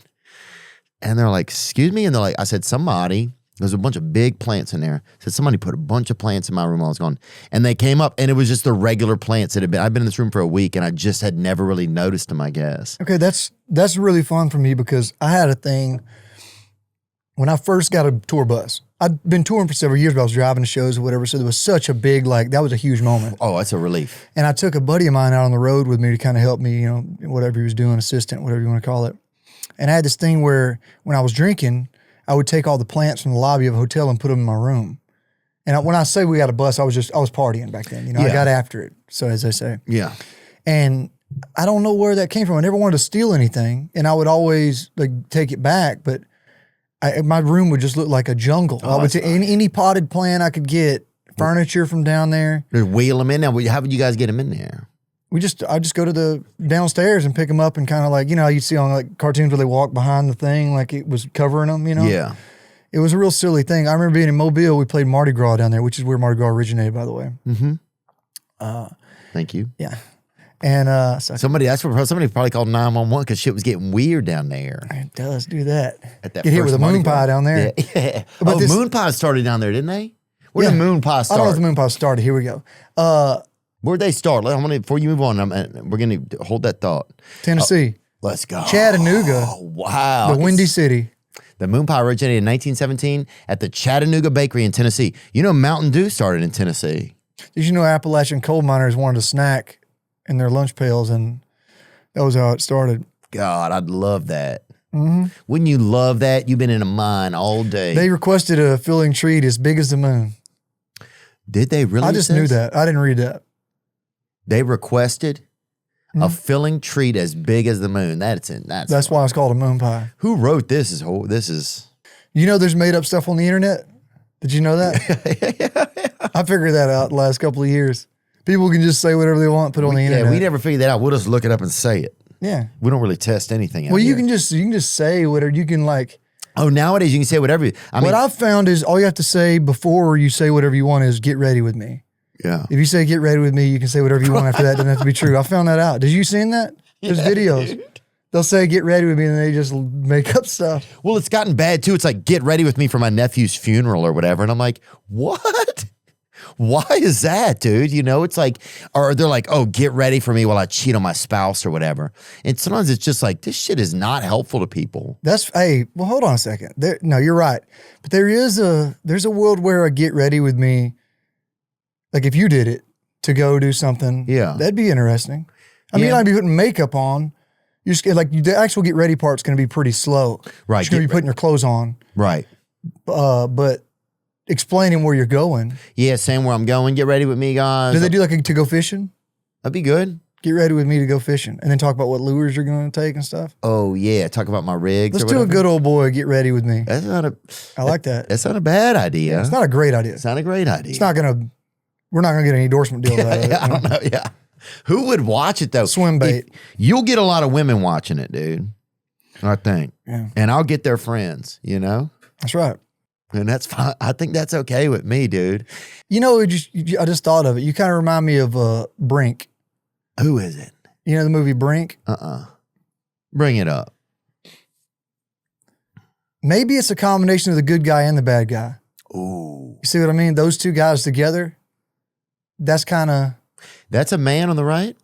and they're like, excuse me, and they're like, I said, somebody. There's a bunch of big plants in there. Said somebody put a bunch of plants in my room while I was gone. And they came up and it was just the regular plants that had been, I'd been in this room for a week and I just had never really noticed them, I guess. Okay, that's really fun for me because I had a thing when I first got a tour bus. I'd been touring for several years, but I was driving to shows or whatever. So there was such a big, that was a huge moment. Oh, that's a relief. And I took a buddy of mine out on the road with me to kind of help me, whatever he was doing, assistant, whatever you want to call it. And I had this thing where when I was drinking, I would take all the plants from the lobby of a hotel and put them in my room. And when I say we got a bus, I was partying back then. I got after it. So as they say. Yeah. And I don't know where that came from. I never wanted to steal anything. And I would always take it back. But my room would just look like a jungle. I would take any potted plant I could get, furniture from down there. Just wheel them in there. How would you guys get them in there? I just go to the downstairs and pick them up and kind of you see on cartoons where they walk behind the thing like it was covering them, Yeah. It was a real silly thing. I remember being in Mobile. We played Mardi Gras down there, which is where Mardi Gras originated, by the way. Mm-hmm. Thank you. Yeah. And somebody probably called 911 because shit was getting weird down there. It does do that. Get hit with a moon pie down there. Yeah. Moon pie started down there, didn't they? Where did moon pie start? I don't know if the moon pie started. Here we go. Where'd they start? Before you move on, we're going to hold that thought. Tennessee. Let's go. Chattanooga. Oh, wow. The Windy City. The moon pie originated in 1917 at the Chattanooga Bakery in Tennessee. Mountain Dew started in Tennessee. Did you know Appalachian coal miners wanted a snack in their lunch pails, and that was how it started. God, I'd love that. Mm-hmm. Wouldn't you love that? You've been in a mine all day. They requested a filling treat as big as the moon. Did they really? I just knew that. I didn't read that. They requested a filling treat as big as the moon. That's why it's called a moon pie. Who wrote this? This is. There's made up stuff on the internet. Did you know that? I figured that out the last couple of years. People can just say whatever they want, put it on the internet. Yeah, we never figured that out. We'll just look it up and say it. Yeah, we don't really test anything. Well, you can just say whatever you can Oh, nowadays you can say whatever. What I've found is all you have to say before you say whatever you want is "get ready with me." Yeah. If you say "get ready with me," you can say whatever you want after that. It doesn't have to be true. I found that out. Did you seen that? There's videos. Dude. They'll say "get ready with me" and they just make up stuff. Well, it's gotten bad too. It's like "get ready with me for my nephew's funeral" or whatever, and I'm like, what? Why is that, dude? It's like, or they're like, oh, get ready for me while I cheat on my spouse or whatever. And sometimes it's just like, this shit is not helpful to people. Well, hold on a second. No, you're right. But there's a world where a get ready with me, like if you did it to go do something, that'd be interesting. I mean, I'd be putting makeup on. You're just, the actual get ready part's going to be pretty slow. Right. You're going to be putting your clothes on. Right. But explaining where you're going. Yeah, saying where I'm going. Get ready with me, guys. Do they do a to go fishing? That'd be good. Get ready with me to go fishing. And then talk about what lures you're going to take and stuff. Oh, yeah. Talk about my rigs. Let's do a good old boy, get ready with me. That's not I like that. That's not a bad idea. Yeah, it's not a great idea. It's not a great idea. We're not going to get any endorsement deals out of it. I don't know. Yeah. Who would watch it though? Swim bait. You'll get a lot of women watching it, dude. I think. Yeah. And I'll get their friends, That's right. And that's fine. I think that's okay with me, dude. I just thought of it. You kind of remind me of Brink. Who is it? The movie Brink? Bring it up. Maybe it's a combination of the good guy and the bad guy. Ooh. You see what I mean? Those two guys together, that's kind of... That's a man on the right?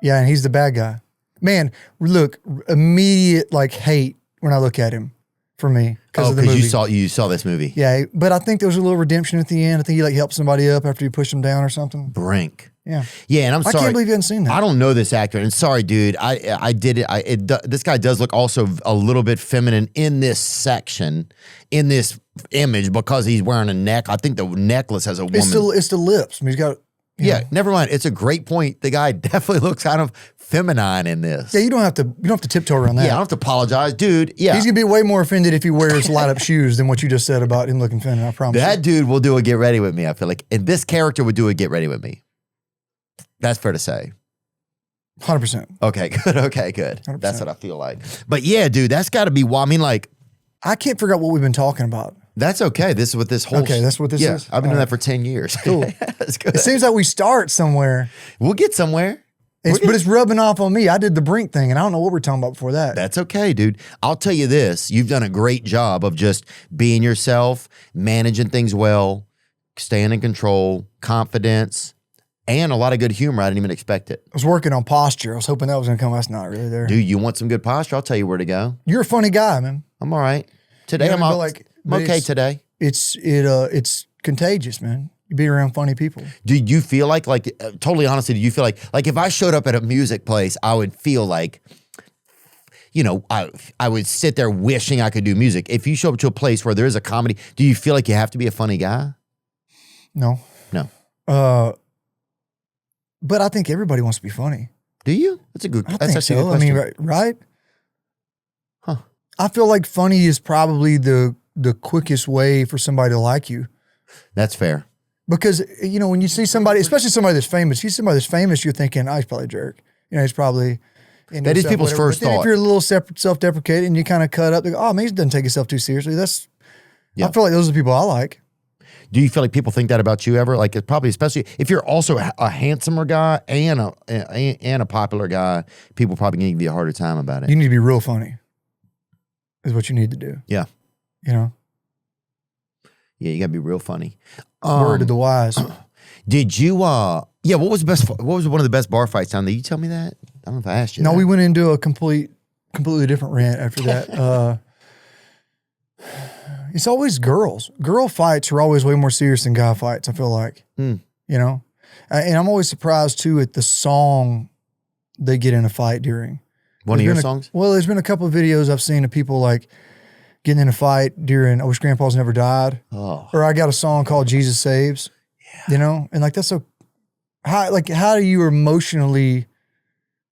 Yeah, and he's the bad guy. Man, look, immediate hate when I look at him. for me because of the movie. you saw this movie. Yeah, but I think there was a little redemption at the end. I think he like helped somebody up after you pushed him down or something. Brink. Yeah. Yeah, and I'm I sorry. can't believe you hadn't seen that. I don't know this actor, and sorry, dude. I did it. This guy does look also a little bit feminine in this section, in this image because he's wearing a neck. I think the necklace has a woman. It's the lips. I mean, he's got. Yeah, never mind. It's a great point. The guy definitely looks kind of feminine in this. Yeah, you don't have to tiptoe around that. Yeah, I don't have to apologize, dude. Yeah, He's gonna be way more offended if he wears light up shoes than what you just said about him looking feminine. I promise. that dude will do a get ready with me. I feel like, and this character would do a get ready with me. That's fair to say. 100%. Okay, good. Okay, good. 100%. That's what I feel like. But yeah, dude, that's got to be. I mean, like, I can't figure out what we've been talking about. that's okay. This is what this whole. Okay, that's what this is? I've been doing All that for 10 years. Cool. That's good. It seems like we start somewhere, We'll get somewhere. but it's rubbing off on me. I did the Brink thing, and I don't know what we're talking about before that. That's okay, dude. I'll tell you this. You've done a great job of just being yourself, managing things well, staying in control, confidence, and a lot of good humor. I didn't even expect it. I was working on posture. I was hoping that was going to come. That's not really there. Dude, you want some good posture? I'll tell you where to go. You're a funny guy, man. I'm all right. Today, Yeah, I'm but like- I'm but okay it's- today. It's contagious, man. You be around funny people. Do you feel like totally honestly, do you feel like if I showed up at a music place, I would feel like, you know, I would sit there wishing I could do music. If you show up to a place where there is a comedy, do you feel like you have to be a funny guy? No. No. But I think everybody wants to be funny. Do you? That's a good. I That's think actually a so. good I mean, question. right? Huh. I feel like funny is probably the quickest way for somebody to like you. That's fair. Because, you know, when you see somebody, especially somebody that's famous, you see somebody that's famous, you're thinking, oh, he's probably a jerk. You know, he's probably... That is people's first But then thought. if you're a little self-deprecating and you kind of cut up, they go, oh, man, he doesn't take himself too seriously. Yeah. I feel like those are the people I like. Do you feel like people think that about you ever? Like, it's probably, especially if you're also a handsomer guy and a popular guy, people probably give you a harder time about it. You need to be real funny is what you need to do. Yeah. You know? Yeah, you gotta be real funny. Word to the wise. Did you? Yeah. What was one of the best bar fights down there? You tell me that. I don't know if I asked you. No, that. we went into a completely different rant after that. It's always girls. Girl fights are always way more serious than guy fights, I feel like. You know? And I'm always surprised, too, at the song they get in a fight during. One of your songs? Well, there's been a couple of videos I've seen of people, like, getting in a fight during I Wish Grandpa's Never Died. Oh. Or I got a song called Jesus Saves. Yeah. You know? And, like, that's so... How do you emotionally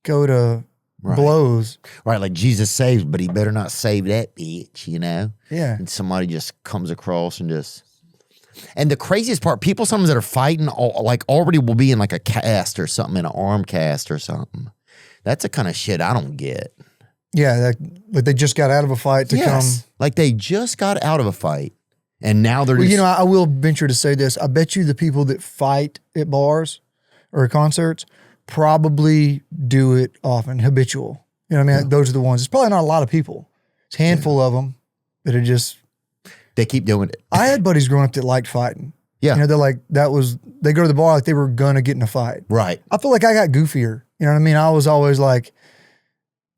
go to... Right. blows. Right, like Jesus saves, but he better not save that bitch, you know? Yeah. And somebody just comes across and just... And the craziest part, people sometimes that are fighting, like already will be in like a cast or something, in an arm cast or something. That's the kind of shit I don't get. Yeah, like they just got out of a fight to come. Like they just got out of a fight and now they're Well, just... you know, I will venture to say this. I bet you the people that fight at bars or concerts probably do it often, habitual. You know what I mean? Those are the ones. It's probably not a lot of people. It's a handful of them that are just... They keep doing it. I had buddies growing up that liked fighting. Yeah. You know, they're like, they go to the bar like they were going to get in a fight. Right. I feel like I got goofier. You know what I mean? I was always like,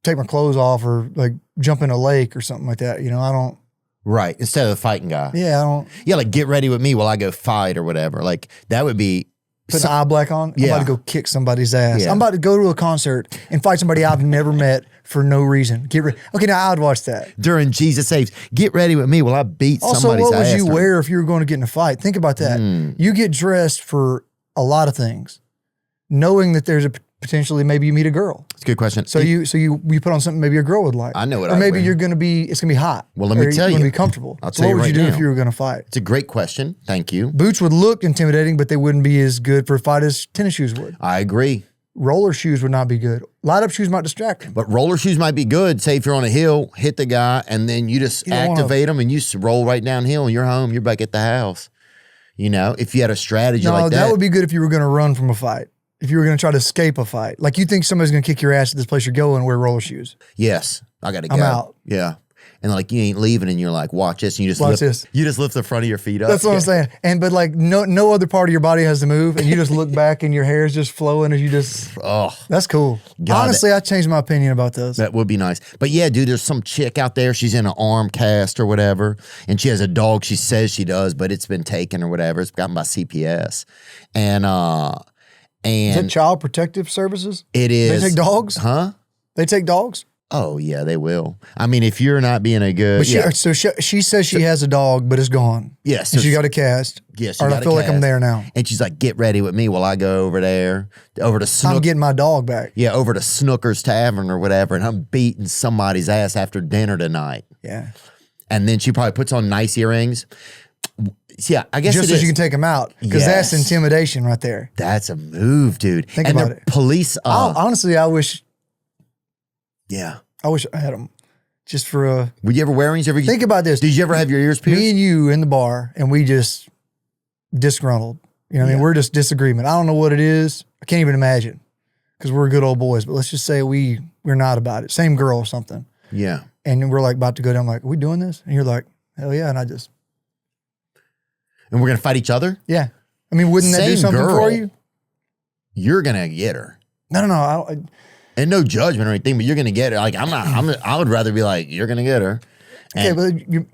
take my clothes off or like jump in a lake or something like that. You know, I don't... Right. Instead of the fighting guy. Yeah, I don't... Yeah, like get ready with me while I go fight or whatever. Like that would be... Put an eye black on. I'm Yeah. about to go kick somebody's ass. Yeah. I'm about to go to a concert and fight somebody I've never met for no reason. Get ready. Okay, now I'd watch that. During Jesus Saves, get ready with me while I beat Also, somebody's what would ass. you wear if you were going to get in a fight? Think about that. You get dressed for a lot of things, knowing that there's a potentially maybe you meet a girl. It's a good question. So you put on something maybe a girl would like. I know what Or I'd maybe wear. it's going to be hot. Well, let me or tell you're you. going to be comfortable. I'll So tell what you would right you do now. if you were going to fight? It's a great question. Thank you. Boots would look intimidating, but they wouldn't be as good for a fight as tennis shoes would. I agree. Roller shoes would not be good. Light up shoes might distract them. But roller shoes might be good. Say if you're on a hill, hit the guy, and then you just don't wanna- activate them and you roll right downhill and you're home. You're back at the house. You know, if you had a strategy No, like that would be good if you were going to run from a fight. If you were going to try to escape a fight. Like you think somebody's going to kick your ass at this place you're going, wear roller shoes. Yes. I got to go. I'm out. Yeah. and like you ain't leaving, and you're like, watch this, and you just Watch this. You just lift the front of your feet up. That's what I'm saying. But like no other part of your body has to move, and you just look back, and your hair is just flowing as you just. Oh, that's cool. God, honestly, I changed my opinion about those. That would be nice. But yeah, dude, there's some chick out there. She's in an arm cast or whatever, and she has a dog. She says she does, but it's been taken or whatever. It's gotten by CPS, and is it Child Protective Services? It is. They take dogs, huh? They take dogs. Oh yeah, they will. I mean, if you're not being a good, but she says she has a dog, but it's gone. Yes, and she got a cast. Yes, or I feel like I'm there now. And she's like, "Get ready with me while I go over there, over to I'm getting my dog back." Yeah, over to Snooker's Tavern or whatever, and I'm beating somebody's ass after dinner tonight. Yeah, and then she probably puts on nice earrings. Yeah, I guess just so you can take them out, because that's intimidation right there. That's a move, dude. Think about it. Police. Honestly, I wish. Yeah. I wish I had them just for a. Would you ever wear earrings? Think about this. Did you ever have your ears pierced? Me and you in the bar, and we just disgruntled. You know what I mean? We're just disagreement. I don't know what it is. I can't even imagine, because we're good old boys. But let's just say we're not about it. Same girl or something. Yeah. And we're like about to go down. I'm like, are we doing this? And you're like, hell yeah. And I just. And we're going to fight each other? Yeah. I mean, wouldn't that do something for you? You're going to get her. No. And no judgment or anything, but you're going to get her. Like, I would rather be like, you're going to get her. And okay, but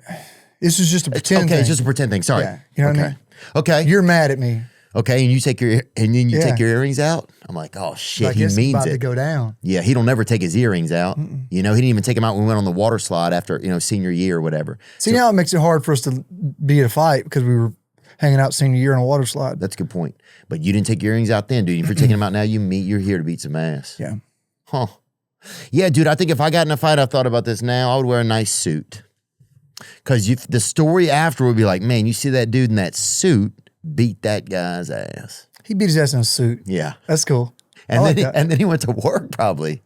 this is just a pretend thing. Okay, it's just a pretend thing. Sorry. Yeah, you know what I mean? Okay. You're mad at me. Okay, and you take your take your earrings out. I'm like, oh shit, like he means about it. To go down. Yeah, he don't never take his earrings out. You know, he didn't even take them out when we went on the water slide after senior year or whatever. See, now it makes it hard for us to be at a fight because we were hanging out senior year on a water slide. That's a good point. But you didn't take your earrings out then, dude. If you're taking them out now, you're here to beat some ass. Yeah. Huh. Yeah, dude, I think if I got in a fight, I thought about this now, I would wear a nice suit. Because the story after would be like, man, you see that dude in that suit beat that guy's ass. He beat his ass in a suit. Yeah. That's cool. And then he went to work probably.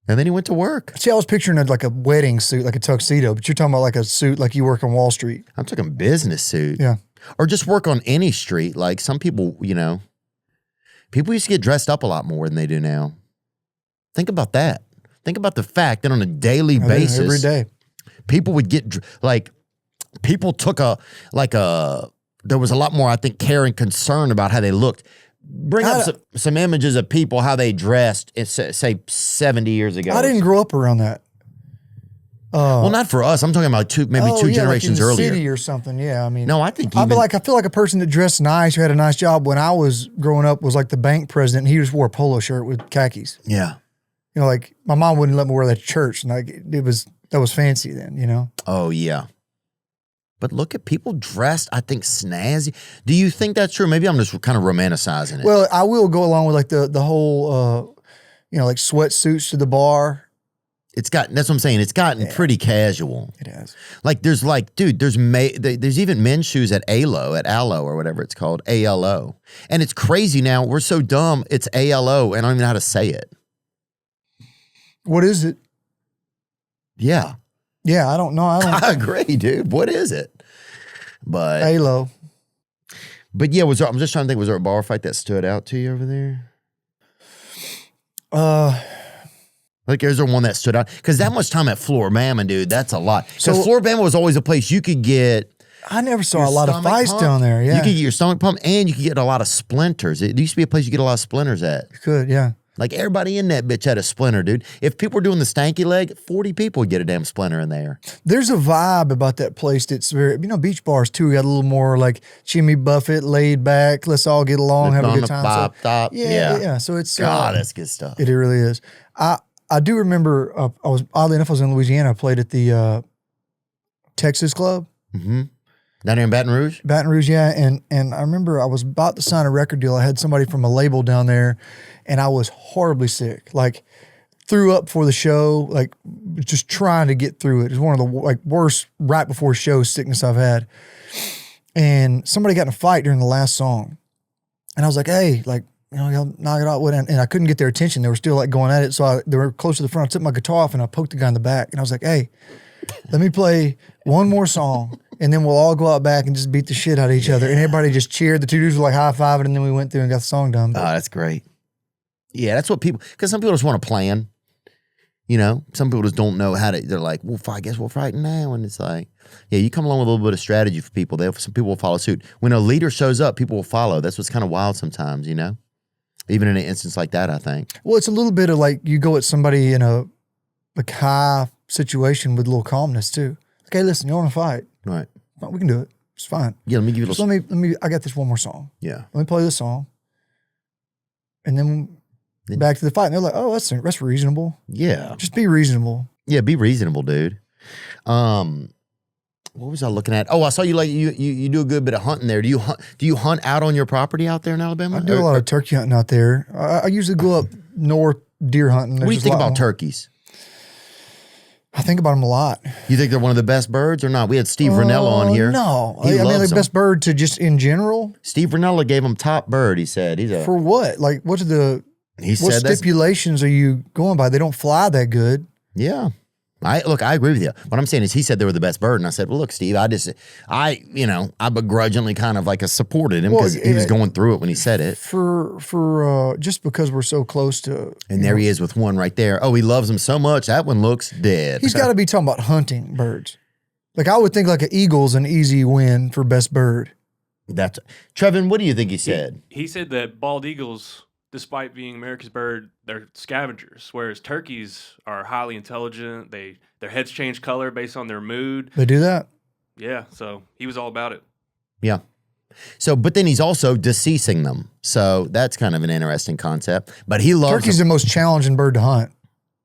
And then he went to work. See, I was picturing it like a wedding suit, like a tuxedo, but you're talking about like a suit like you work on Wall Street. I'm talking business suit. Yeah. Or just work on any street. Like some people, people used to get dressed up a lot more than they do now. Think about that. Think about the fact that on a daily basis, every day, people would get people took there was a lot more, I think, care and concern about how they looked. Bring up some images of people, how they dressed, say 70 years ago. I didn't grow up around that. Well, not for us. I'm talking about two generations like in earlier. City or something. Yeah, I mean, no, I think I feel like a person that dressed nice, who had a nice job when I was growing up, was like the bank president. And he just wore a polo shirt with khakis. Yeah, like my mom wouldn't let me wear that to church, and like that was fancy then. Oh yeah. But look at people dressed, I think, snazzy. Do you think that's true? Maybe I'm just kind of romanticizing it. Well, I will go along with like the whole, like sweatsuits to the bar. That's what I'm saying. It's gotten pretty casual. It has. Like there's even men's shoes at Alo or whatever it's called, ALO. And it's crazy now. We're so dumb. It's ALO and I don't even know how to say it. What is it? Yeah. Yeah, I don't know. I agree, dude. What is it? But Halo. But yeah, I'm just trying to think, was there a bar fight that stood out to you over there? Like, is there one that stood out? Because that much time at Floribama, dude, that's a lot. Because Floribama was always a place you could get. I never saw a lot of fights down there. Yeah, you could get your stomach pumped, and you could get a lot of splinters. It used to be a place you get a lot of splinters at. You could, yeah. Like everybody in that bitch had a splinter, dude. If people were doing the stanky leg, 40 people would get a damn splinter in there. There's a vibe about that place that's very, beach bars too got a little more like Jimmy Buffett, laid back. Let's all get along, have a good time. Yeah. So it's God, that's good stuff. It really is. I do remember. I was in Louisiana. I played at the Texas Club. Mm-hmm. Down here in Baton Rouge? Baton Rouge, yeah. And I remember I was about to sign a record deal. I had somebody from a label down there, and I was horribly sick. Like, threw up for the show, like, just trying to get through it. It was one of the worst right before show sickness I've had. And somebody got in a fight during the last song. And I was like, hey, y'all knock it out. And I couldn't get their attention. They were still, going at it. So they were close to the front. I took my guitar off, and I poked the guy in the back. And I was like, hey, let me play one more song. And then we'll all go out back and just beat the shit out of each other. And everybody just cheered. The two dudes were high-fiving, and then we went through and got the song done. Oh, that's great. Yeah, that's what because some people just want to plan. You know, some people just don't know how to. They're like, well, I guess we'll fight now, and it's like, yeah, you come along with a little bit of strategy for people. Some people will follow suit. When a leader shows up, people will follow. That's what's kind of wild sometimes, you know. Even in an instance like that, I think. Well, it's a little bit of like you go at somebody in a like high situation with a little calmness too. Okay, listen, you want to fight? Right. We can do it. It's fine. Yeah, let me give you a Just little. let me. I got this one more song. Yeah. Let me play this song, and then back to the fight. And they're like, "Oh, that's reasonable. Yeah. Just be reasonable." Yeah, be reasonable, dude. What was I looking at? Oh, I saw you like you do a good bit of hunting there. Do you hunt out on your property out there in Alabama? I do a lot of turkey hunting out there. I usually go up north deer hunting. What do you think about turkeys? I think about them a lot. You think they're one of the best birds or not? We had Steve Ranella on here. No. He I mean, loves the them. best bird to just in general. Steve Ranella gave him top bird. He said For what? Like, what He said that's stipulations are you going by? They don't fly that good. yeah. I agree with you. What I'm saying is he said they were the best bird, and I said, well, look, Steve, I begrudgingly kind of like supported him because he was going through it when he said it. For just because we're so close to, And there he is with one right there. Oh, he loves them so much that one looks dead. He's got to be talking about hunting birds. Like I would think like an eagle's an easy win for best bird. Trevin, what do you think he said? He said that bald eagles, despite being America's bird, they're scavengers, whereas turkeys are highly intelligent. Their heads change color based on their mood. They do that? Yeah, so he was all about it. Yeah. So, but then he's also deceasing them. So that's kind of an interesting concept. But he loves Turkey's the most challenging bird to hunt.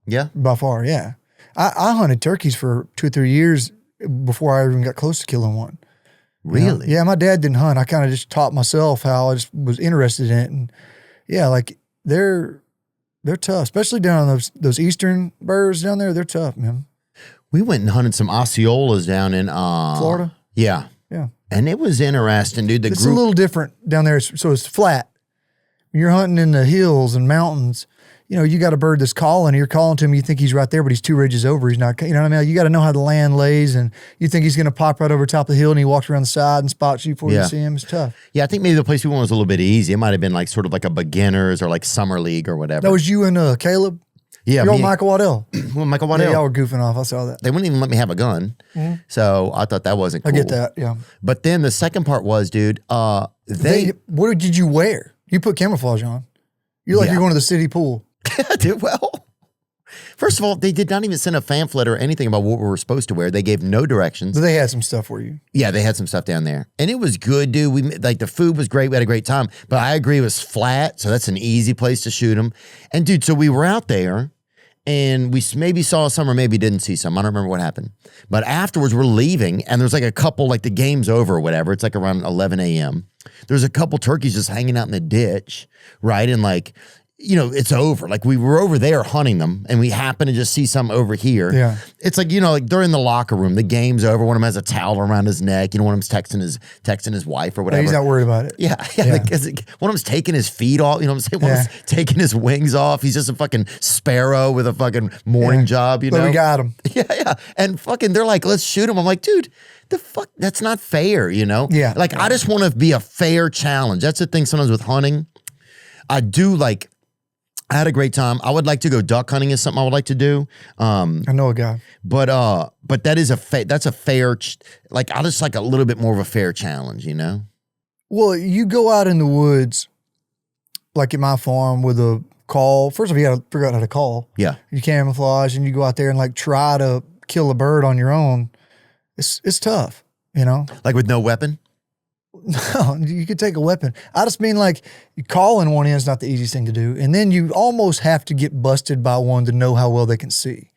Yeah. By far, yeah. I hunted turkeys for 2 or 3 years before I even got close to killing one. Really? Yeah, my dad didn't hunt. I kind of just taught myself how I just was interested in it. And yeah, like they're tough, especially down on those eastern birds down there. They're tough, man. We went and hunted some Osceolas down in Florida? Yeah. Yeah. And it was interesting, dude. It's a little different down there. So it's flat. When you're hunting in the hills and mountains, you know, you got a bird that's calling, you're calling to him, you think he's right there, but he's 2 ridges over. He's not, you know what I mean? You got to know how the land lays, and you think he's going to pop right over top of the hill, and he walks around the side and spots you before you see him. It's tough. Yeah, I think maybe the place we went was a little bit easy. It might have been like sort of like a beginners or like summer league or whatever. That was you and Caleb? Yeah. You're on Michael Waddell. Well, Michael Waddell. Yeah, y'all were goofing off. I saw that. They wouldn't even let me have a gun. Mm-hmm. So I thought that wasn't cool. I get that, yeah. But then the second part was, dude, what did you wear? You put camouflage on. You're like you're going to the city pool. I did well. First of all, they did not even send a pamphlet or anything about what we were supposed to wear. They gave no directions. But they had some stuff for you. Yeah, they had some stuff down there. And it was good, dude. The food was great. We had a great time. But I agree, it was flat, so that's an easy place to shoot them. And, dude, so we were out there, and we maybe saw some or maybe didn't see some. I don't remember what happened. But afterwards, we're leaving, and there's like a couple, like the game's over or whatever. It's like around 11 a.m. There's a couple turkeys just hanging out in the ditch, right? And like, you know, it's over. Like we were over there hunting them, and we happen to just see some over here. Yeah. It's like, you know, like they're in the locker room. The game's over. One of them has a towel around his neck. You know, one of them's texting his wife or whatever. He's not worried about it. Yeah. Like, one of them's taking his feet off. You know what I'm saying? One of them's taking his wings off. He's just a fucking sparrow with a fucking morning job, you know? But we got him. Yeah. And fucking, they're like, let's shoot him. I'm like, dude, the fuck? That's not fair, you know? Yeah. Like, I just want to be a fair challenge. That's the thing sometimes with hunting. I had a great time. I would like to go duck hunting is something I would like to do. I know a guy. But that is that's a fair, like, I just like a little bit more of a fair challenge, you know? Well, you go out in the woods, like at my farm with a call. First of all, you got to figure out how to call. Yeah. You camouflage and you go out there and like try to kill a bird on your own. It's tough, you know? Like with no weapon? No, you could take a weapon. I just mean like calling one in is not the easiest thing to do. And then you almost have to get busted by one to know how well they can see,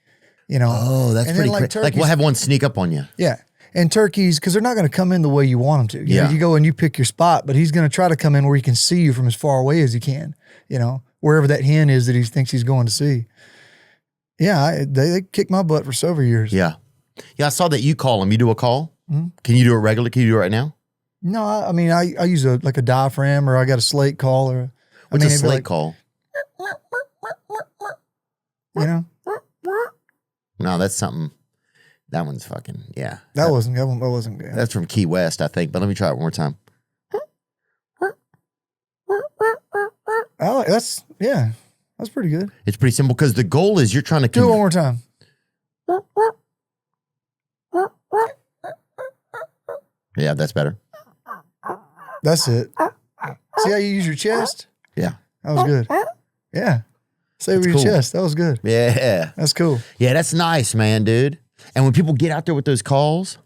you know? Oh, that's pretty crazy. Like we'll have one sneak up on you. Yeah. And turkeys, because they're not going to come in the way you want them to. You know, you go and you pick your spot, but he's going to try to come in where he can see you from as far away as he can, you know, wherever that hen is that he thinks he's going to see. Yeah, they kicked my butt for several years. Yeah. Yeah, I saw that you call them. You do a call? Mm-hmm. Can you do it regularly? Can you do it right now? No, I mean, I use a diaphragm, or I got a slate call, or what's a slate call? You know? No, that's something. That one's fucking, yeah. That wasn't good. That's from Key West, I think. But let me try it one more time. That's pretty good. It's pretty simple because the goal is you're trying to Do it one more time. Yeah, that's better. That's it. See how you use your chest? Yeah. That was good. Yeah. Say with your cool. chest. That was good. Yeah. That's cool. Yeah, that's nice, man, dude. And when people get out there with those calls,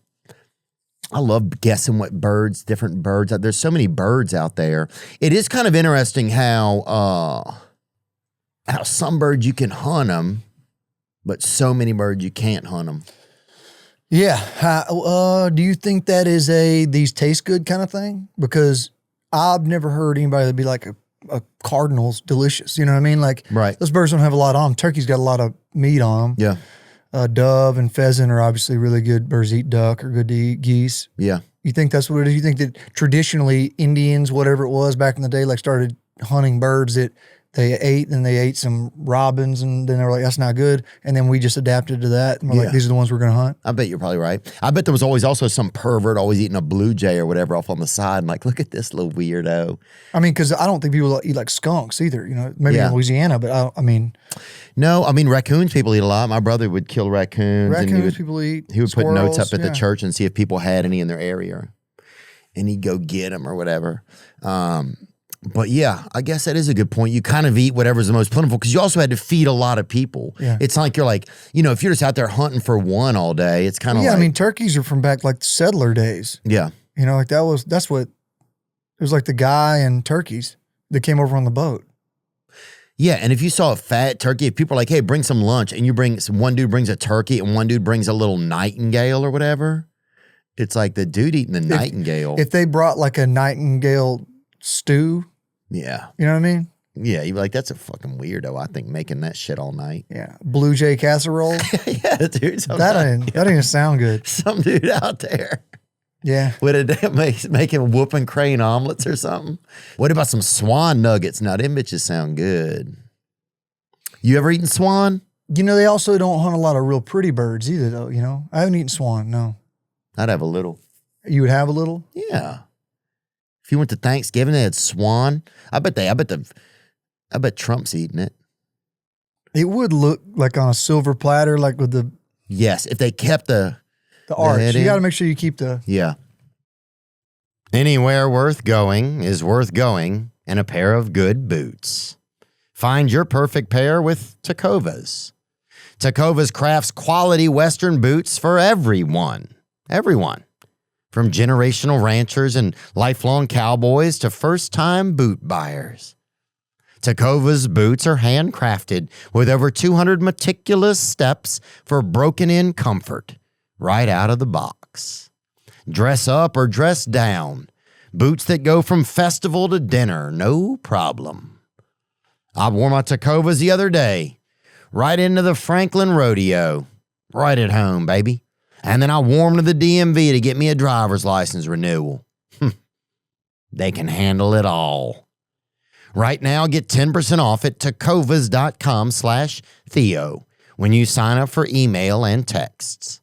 I love guessing what different birds. There's so many birds out there. It is kind of interesting how some birds you can hunt them, but so many birds you can't hunt them. Yeah. Do you think that is these taste good kind of thing? Because I've never heard anybody that'd be like a cardinal's delicious. You know what I mean? Like, Right. those birds don't have a lot on them. Turkey's got a lot of meat on them. Yeah. Dove and pheasant are obviously really good. Birds eat duck or good to eat geese. Yeah. You think that's what it is? You think that traditionally Indians, whatever it was back in the day, like started hunting birds that they ate, and they ate some robins, and then they were like, that's not good. And then we just adapted to that. And we're like, these are the ones we're going to hunt. I bet you're probably right. I bet there was always also some pervert always eating a blue jay or whatever off on the side. And like, look at this little weirdo. I mean, because I don't think people eat like skunks either, you know, maybe Yeah. in Louisiana, but I mean. No, I mean, raccoons people eat a lot. My brother would kill raccoons. And Raccoons people eat. he would put notes up squirrels, at the yeah. church and see if people had any in their area. And he'd go get them or whatever. But yeah, I guess that is a good point. You kind of eat whatever's the most plentiful because you also had to feed a lot of people. Yeah. It's not like you're like, you know, if you're just out there hunting for one all day, it's kind of Yeah, like. I mean, turkeys are from back like the settler days. Yeah. You know, like that's what, it was like the guy and turkeys that came over on the boat. Yeah, and if you saw a fat turkey, if people are like, hey, bring some lunch, and one dude brings a turkey and one dude brings a little nightingale or whatever, it's like the dude eating the nightingale. If they brought like a nightingale stew, yeah. you know what I mean? Yeah, you'd be like, that's a fucking weirdo, I think, making that shit all night. Yeah. Blue jay casserole. Yeah, dude. That didn't sound good. Some dude out there Yeah. with a damn making whooping crane omelets or something. What about some swan nuggets? Now, them bitches sound good. You ever eaten swan? You know, they also don't hunt a lot of real pretty birds either, though, you know? I haven't eaten swan, no. I'd have a little. You would have a little? Yeah. If you went to Thanksgiving, they had swan. I bet Trump's eating it. It would look like on a silver platter, like with the Yes, if they kept the arch. head You in. got to make sure you keep the. Yeah. Anywhere worth going is worth going in a pair of good boots. Find your perfect pair with Tecovas. Tecovas crafts quality Western boots for everyone. Everyone. From generational ranchers and lifelong cowboys to first-time boot buyers. Tecovas boots are handcrafted with over 200 meticulous steps for broken-in comfort right out of the box. Dress up or dress down. Boots that go from festival to dinner, no problem. I wore my Tecovas the other day, right into the Franklin Rodeo, right at home, baby. And then I wore them to the DMV to get me a driver's license renewal. They can handle it all. Right now, get 10% off at tecovas.com/Theo when you sign up for email and texts.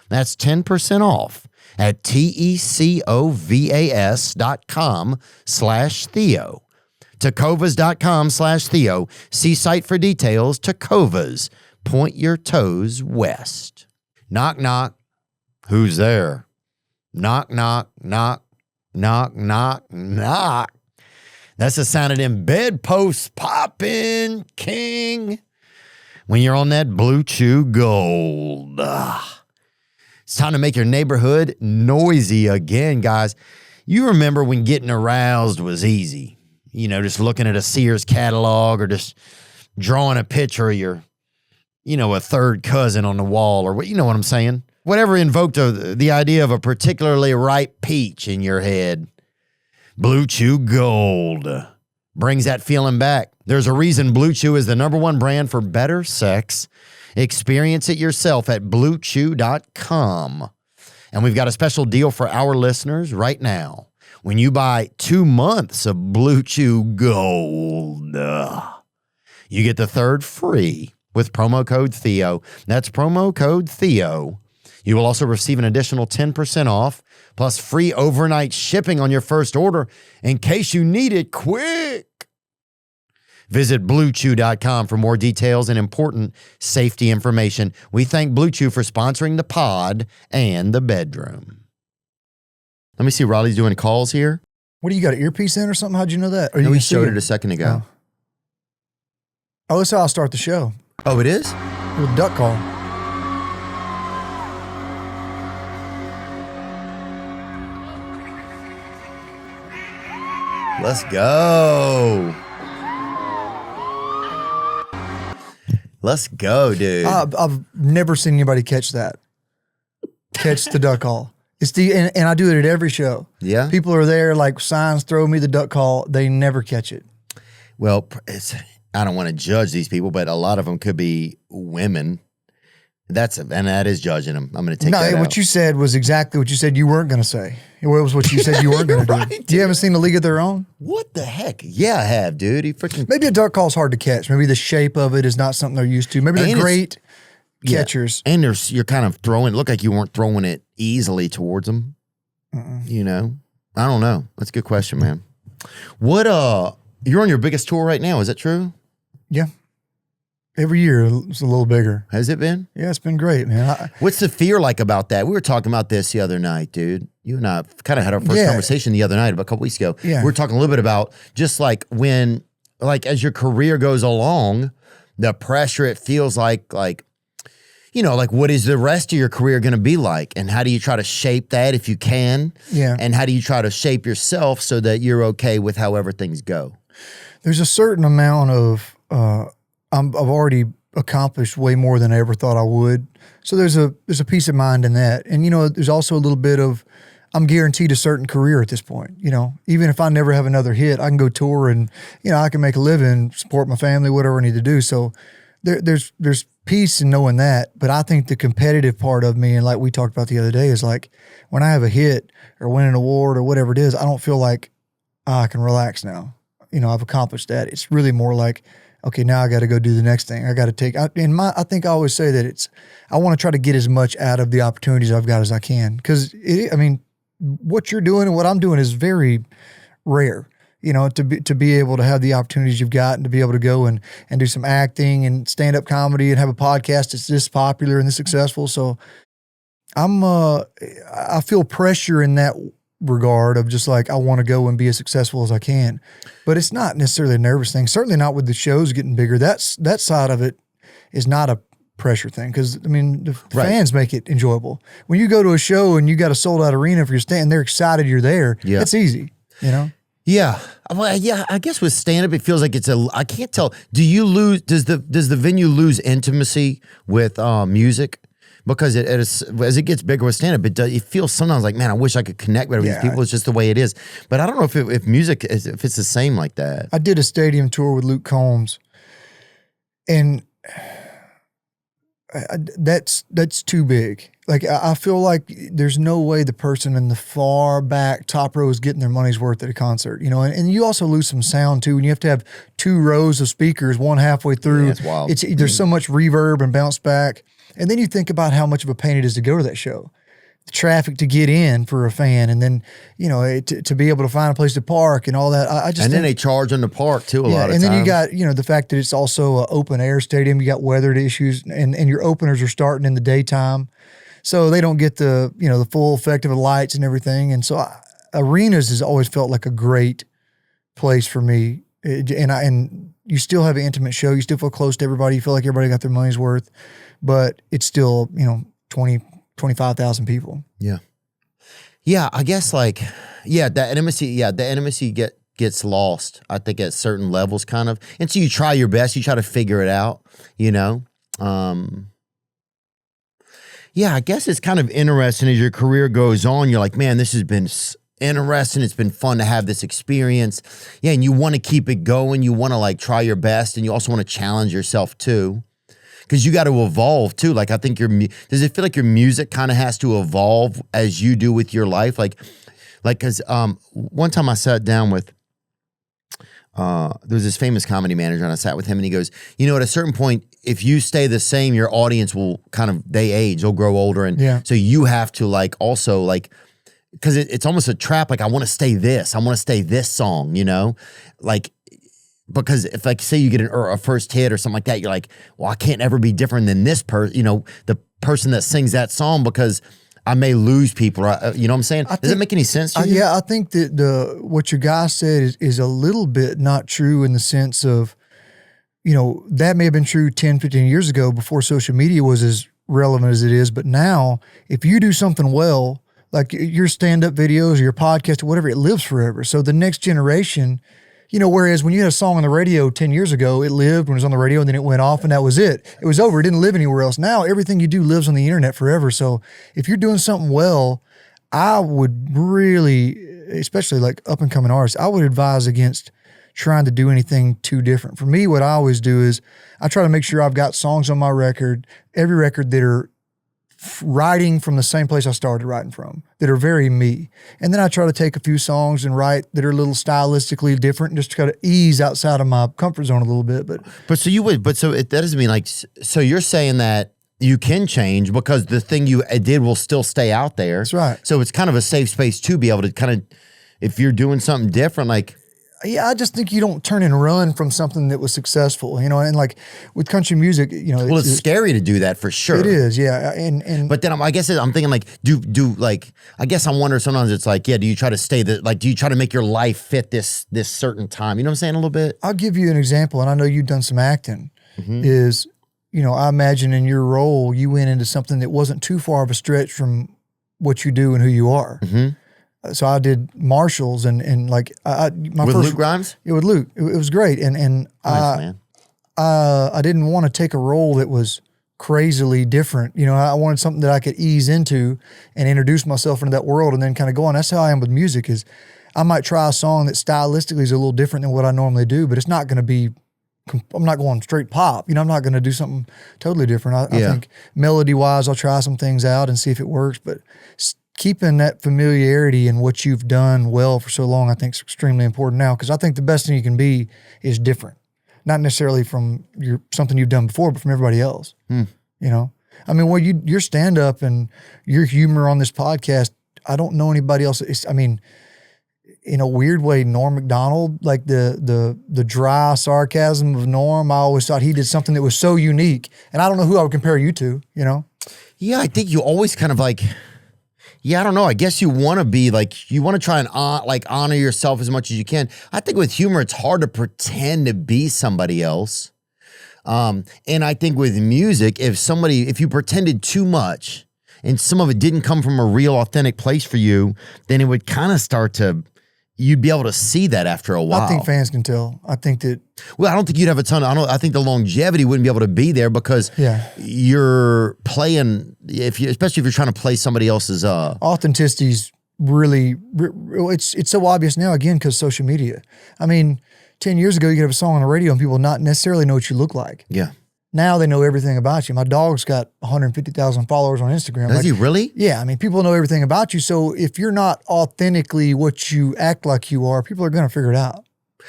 That's 10% off at tecovas.com/Theo. Tecovas.com/Theo. See site for details. Tecovas. Point your toes west. Knock, knock. Who's there? Knock, knock, knock, knock, knock, knock. That's the sound of them bedposts popping, king. When you're on that Blue Chew Gold. It's time to make your neighborhood noisy again, guys. You remember when getting aroused was easy. You know, just looking at a Sears catalog or just drawing a picture of your, a third cousin on the wall or what, you know what I'm saying? Whatever invoked the idea of a particularly ripe peach in your head. Blue Chew Gold brings that feeling back. There's a reason Blue Chew is the #1 brand for better sex. Experience it yourself at bluechew.com. And we've got a special deal for our listeners right now. When you buy 2 months of Blue Chew Gold, you get the third free with promo code Theo. That's promo code Theo. You will also receive an additional 10% off, plus free overnight shipping on your first order in case you need it quick. Visit BlueChew.com for more details and important safety information. We thank Blue Chew for sponsoring the pod and the bedroom. Let me see. Raleigh's doing calls here. What do you got, an earpiece in or something? How'd you know that? Or No, you we can see showed it a second ago. Oh, that's how I'll start the show. Oh, it is? With a duck call. Let's go. Let's go, dude. I've never seen anybody catch that. Catch the duck call. It's and I do it at every show. Yeah. People are there, like signs, throw me the duck call. They never catch it. Well, I don't want to judge these people, but a lot of them could be women. That is judging them. I'm going to take that out. What you said was exactly what you said you weren't going to say. It was what you said you weren't going to do. You haven't seen A League of Their Own? What the heck? Yeah, I have, dude. Maybe a duck call is hard to catch. Maybe the shape of it is not something they're used to. Maybe they're great catchers. Yeah. And you're kind of throwing, look like you weren't throwing it easily towards them. You know? I don't know. That's a good question, man. What, you're on your biggest tour right now. Is that true? Yeah. Every year it's a little bigger. Has it been? Yeah, it's been great, man. What's the fear like about that? We were talking about this the other night, dude. You and I kind of had our first conversation the other night, about a couple weeks ago. Yeah. We were talking a little bit about just like when, like as your career goes along, the pressure it feels like, you know, like what is the rest of your career going to be like? And how do you try to shape that if you can? Yeah. And how do you try to shape yourself so that you're okay with however things go? There's a certain amount of, I've already accomplished way more than I ever thought I would. So there's a peace of mind in that. And, you know, there's also a little bit of, I'm guaranteed a certain career at this point. You know, even if I never have another hit, I can go tour and, you know, I can make a living, support my family, whatever I need to do. So there's peace in knowing that. But I think the competitive part of me, and like we talked about the other day, is like when I have a hit or win an award or whatever it is, I don't feel like I can relax now. You know, I've accomplished that. It's really more like, okay, now I got to go do the next thing. I got to take, I think I always say that I want to try to get as much out of the opportunities I've got as I can. Because, I mean, what you're doing and what I'm doing is very rare, you know, to be able to have the opportunities you've got and to be able to go and do some acting and stand-up comedy and have a podcast that's this popular and this successful. So I feel pressure in that regard of just like, I want to go and be as successful as I can, but it's not necessarily a nervous thing. Certainly not with the shows getting bigger. That side of it is not a pressure thing. Cause I mean, the fans make it enjoyable. When you go to a show and you got a sold out arena for your stand, they're excited you're there. Yeah. It's easy, you know? Yeah. Well, yeah, I guess with stand-up, it feels like I can't tell. Do you lose, does the venue lose intimacy with music? Because as it gets bigger with stand-up, it feels sometimes like, man, I wish I could connect with these people. It's just the way it is. But I don't know if music, if it's the same like that. I did a stadium tour with Luke Combs, and that's too big. Like, I feel like there's no way the person in the far back top row is getting their money's worth at a concert, you know? And you also lose some sound too, and you have to have 2 rows of speakers, one halfway through. Yeah, it's wild. There's so much reverb and bounce back. And then you think about how much of a pain it is to go to that show. The traffic to get in for a fan, and then, you know, to be able to find a place to park and all that. Then they charge on the park too a lot of times. And then you got, you know, the fact that it's also an open air stadium. You got weather issues, and your openers are starting in the daytime. So they don't get the, you know, the full effect of the lights and everything. And so arenas has always felt like a great place for me. And you still have an intimate show. You still feel close to everybody. You feel like everybody got their money's worth. But it's still, you know, 25,000 people. Yeah. Yeah, I guess like, the intimacy gets lost, I think, at certain levels kind of. And so you try your best, you try to figure it out, you know. Yeah, I guess it's kind of interesting as your career goes on. You're like, man, this has been interesting. It's been fun to have this experience. Yeah, and you want to keep it going. You want to like try your best, and you also want to challenge yourself too. Because you got to evolve too. Like, I think does it feel like your music kind of has to evolve as you do with your life? Like, because one time I sat down with, there was this famous comedy manager, and I sat with him, and he goes, you know, at a certain point, if you stay the same, your audience will they age, they'll grow older. And so you have to like, also like, because it's almost a trap. Like, I want to stay this song, you know, like because if like say you get a first hit or something like that, you're like, well, I can't ever be different than this person, you know, the person that sings that song because I may lose people. You know what I'm saying? Does it make any sense to you? Yeah, I think that what your guy said is a little bit not true in the sense of, you know, that may have been true 10, 15 years ago before social media was as relevant as it is. But now, if you do something well, like your stand-up videos or your podcast or whatever, it lives forever. So the next generation, you know, whereas when you had a song on the radio 10 years ago, it lived when it was on the radio and then it went off and that was it. It was over. It didn't live anywhere else. Now everything you do lives on the internet forever. So if you're doing something well, I would really, especially like up and coming artists, I would advise against trying to do anything too different. For me, what I always do is I try to make sure I've got songs on my record, every record that are writing from the same place I started writing from, that are very me. And then I try to take a few songs and write that are a little stylistically different, just to kind of ease outside of my comfort zone a little bit. That doesn't mean like, so you're saying that you can change because the thing you did will still stay out there. That's right. So it's kind of a safe space to be able to kind of, if you're doing something different, like, yeah, I just think you don't turn and run from something that was successful, you know, and like with country music, you know. Well, it's scary to do that for sure. It is, yeah. And but then I guess I'm thinking like, I guess I'm wondering sometimes it's like, yeah, do you try to make your life fit this certain time? You know what I'm saying a little bit? I'll give you an example, and I know you've done some acting, is, you know, I imagine in your role, you went into something that wasn't too far of a stretch from what you do and who you are. So I did Marshalls and like my with first, Luke Grimes. Yeah, with Luke, it was great, and Nice, man. I didn't want to take a role that was crazily different. You know, I wanted something that I could ease into and introduce myself into that world, and then kind of go on. That's how I am with music. Is I might try a song that stylistically is a little different than what I normally do, but it's not going to be. I'm not going straight pop. You know, I'm not going to do something totally different. I think melody wise, I'll try some things out and see if it works, but keeping that familiarity in what you've done well for so long, I think is extremely important now, because I think the best thing you can be is different, not necessarily from something you've done before, but from everybody else. You know, I mean, your stand up and your humor on this podcast, I don't know anybody else. I mean, in a weird way, Norm Macdonald, like the dry sarcasm of Norm, I always thought he did something that was so unique, and I don't know who I would compare you to. You know? Yeah, I think you always kind of like. Yeah, I don't know. I guess you want to be like, you want to try and honor yourself as much as you can. I think with humor, it's hard to pretend to be somebody else. And I think with music, if you pretended too much and some of it didn't come from a real authentic place for you, then it would kind of you'd be able to see that after a while. I think fans can tell. I think that. Well, I don't think you'd have a ton I think the longevity wouldn't be able to be there because you're playing, especially if you're trying to play somebody else's. Authenticity's really, it's so obvious now, again, because social media. I mean, 10 years ago, you could have a song on the radio and people not necessarily know what you look like. Yeah. Now they know everything about you. My dog's got 150,000 followers on Instagram. Does he really? Yeah. I mean, people know everything about you. So if you're not authentically what you act like you are, people are going to figure it out.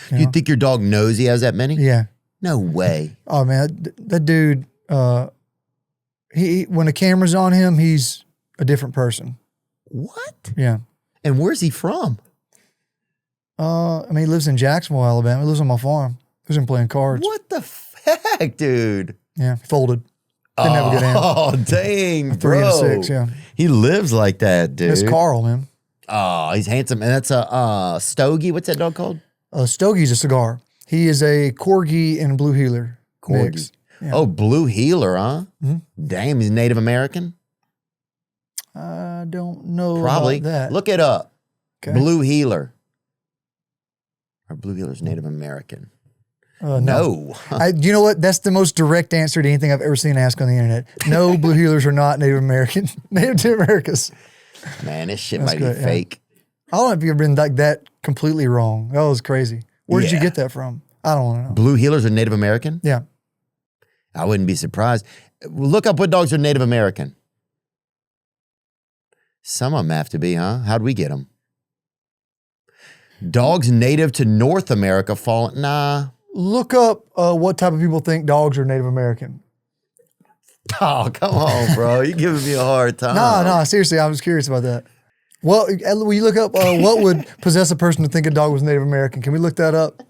You think your dog knows he has that many? Yeah. No way. Oh, man. That dude, when the camera's on him, he's a different person. What? Yeah. And where's he from? I mean, he lives in Jacksonville, Alabama. He lives on my farm. He was in playing cards. What the heck, dude? Yeah, folded. Didn't have a good hand. Oh, dang, 3 bro. and 6, yeah. He lives like that, dude. That's Carl, man. Oh, he's handsome. And that's a Stogie. What's that dog called? Stogie's a cigar. He is a Corgi and Blue Heeler mix. Yeah. Oh, Blue Heeler, huh? Damn, he's Native American? I don't know Probably. about that. Look it up. Okay. Blue Heeler. Or Blue Heeler's Native American. No. You know what? That's the most direct answer to anything I've ever seen asked on the internet. No, Blue Heelers are not Native American. Native to Americas. Man, this shit That's might good, be fake. I don't know if you've ever been like that completely wrong. That was crazy. Where did you get that from? I don't want to know. Blue Heelers are Native American? Yeah. I wouldn't be surprised. Look up what dogs are Native American. Some of them have to be, huh? How'd we get them? Dogs native to North America fall. Nah. Look up what type of people think dogs are Native American. Oh, come on, bro. You're giving me a hard time. No, seriously, I was curious about that. Well, will you look up what would possess a person to think a dog was Native American? Can we look that up?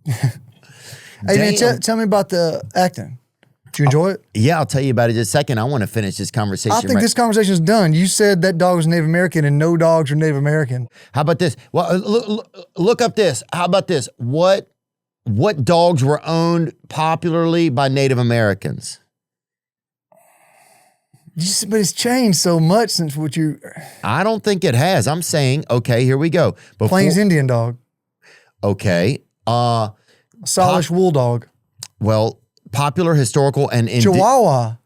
Hey, man, tell me about the acting. Did you enjoy it? Yeah, I'll tell you about it in just a second. I want to finish this conversation. I think this conversation is done. You said that dog was Native American and no dogs are Native American. How about this? Well, look up this. How about this? What dogs were owned popularly by Native Americans? But it's changed so much since what you... I don't think it has. I'm saying, okay, here we go. Plains Indian dog. Okay. Salish wool dog. Well, popular, historical, and... Chihuahua.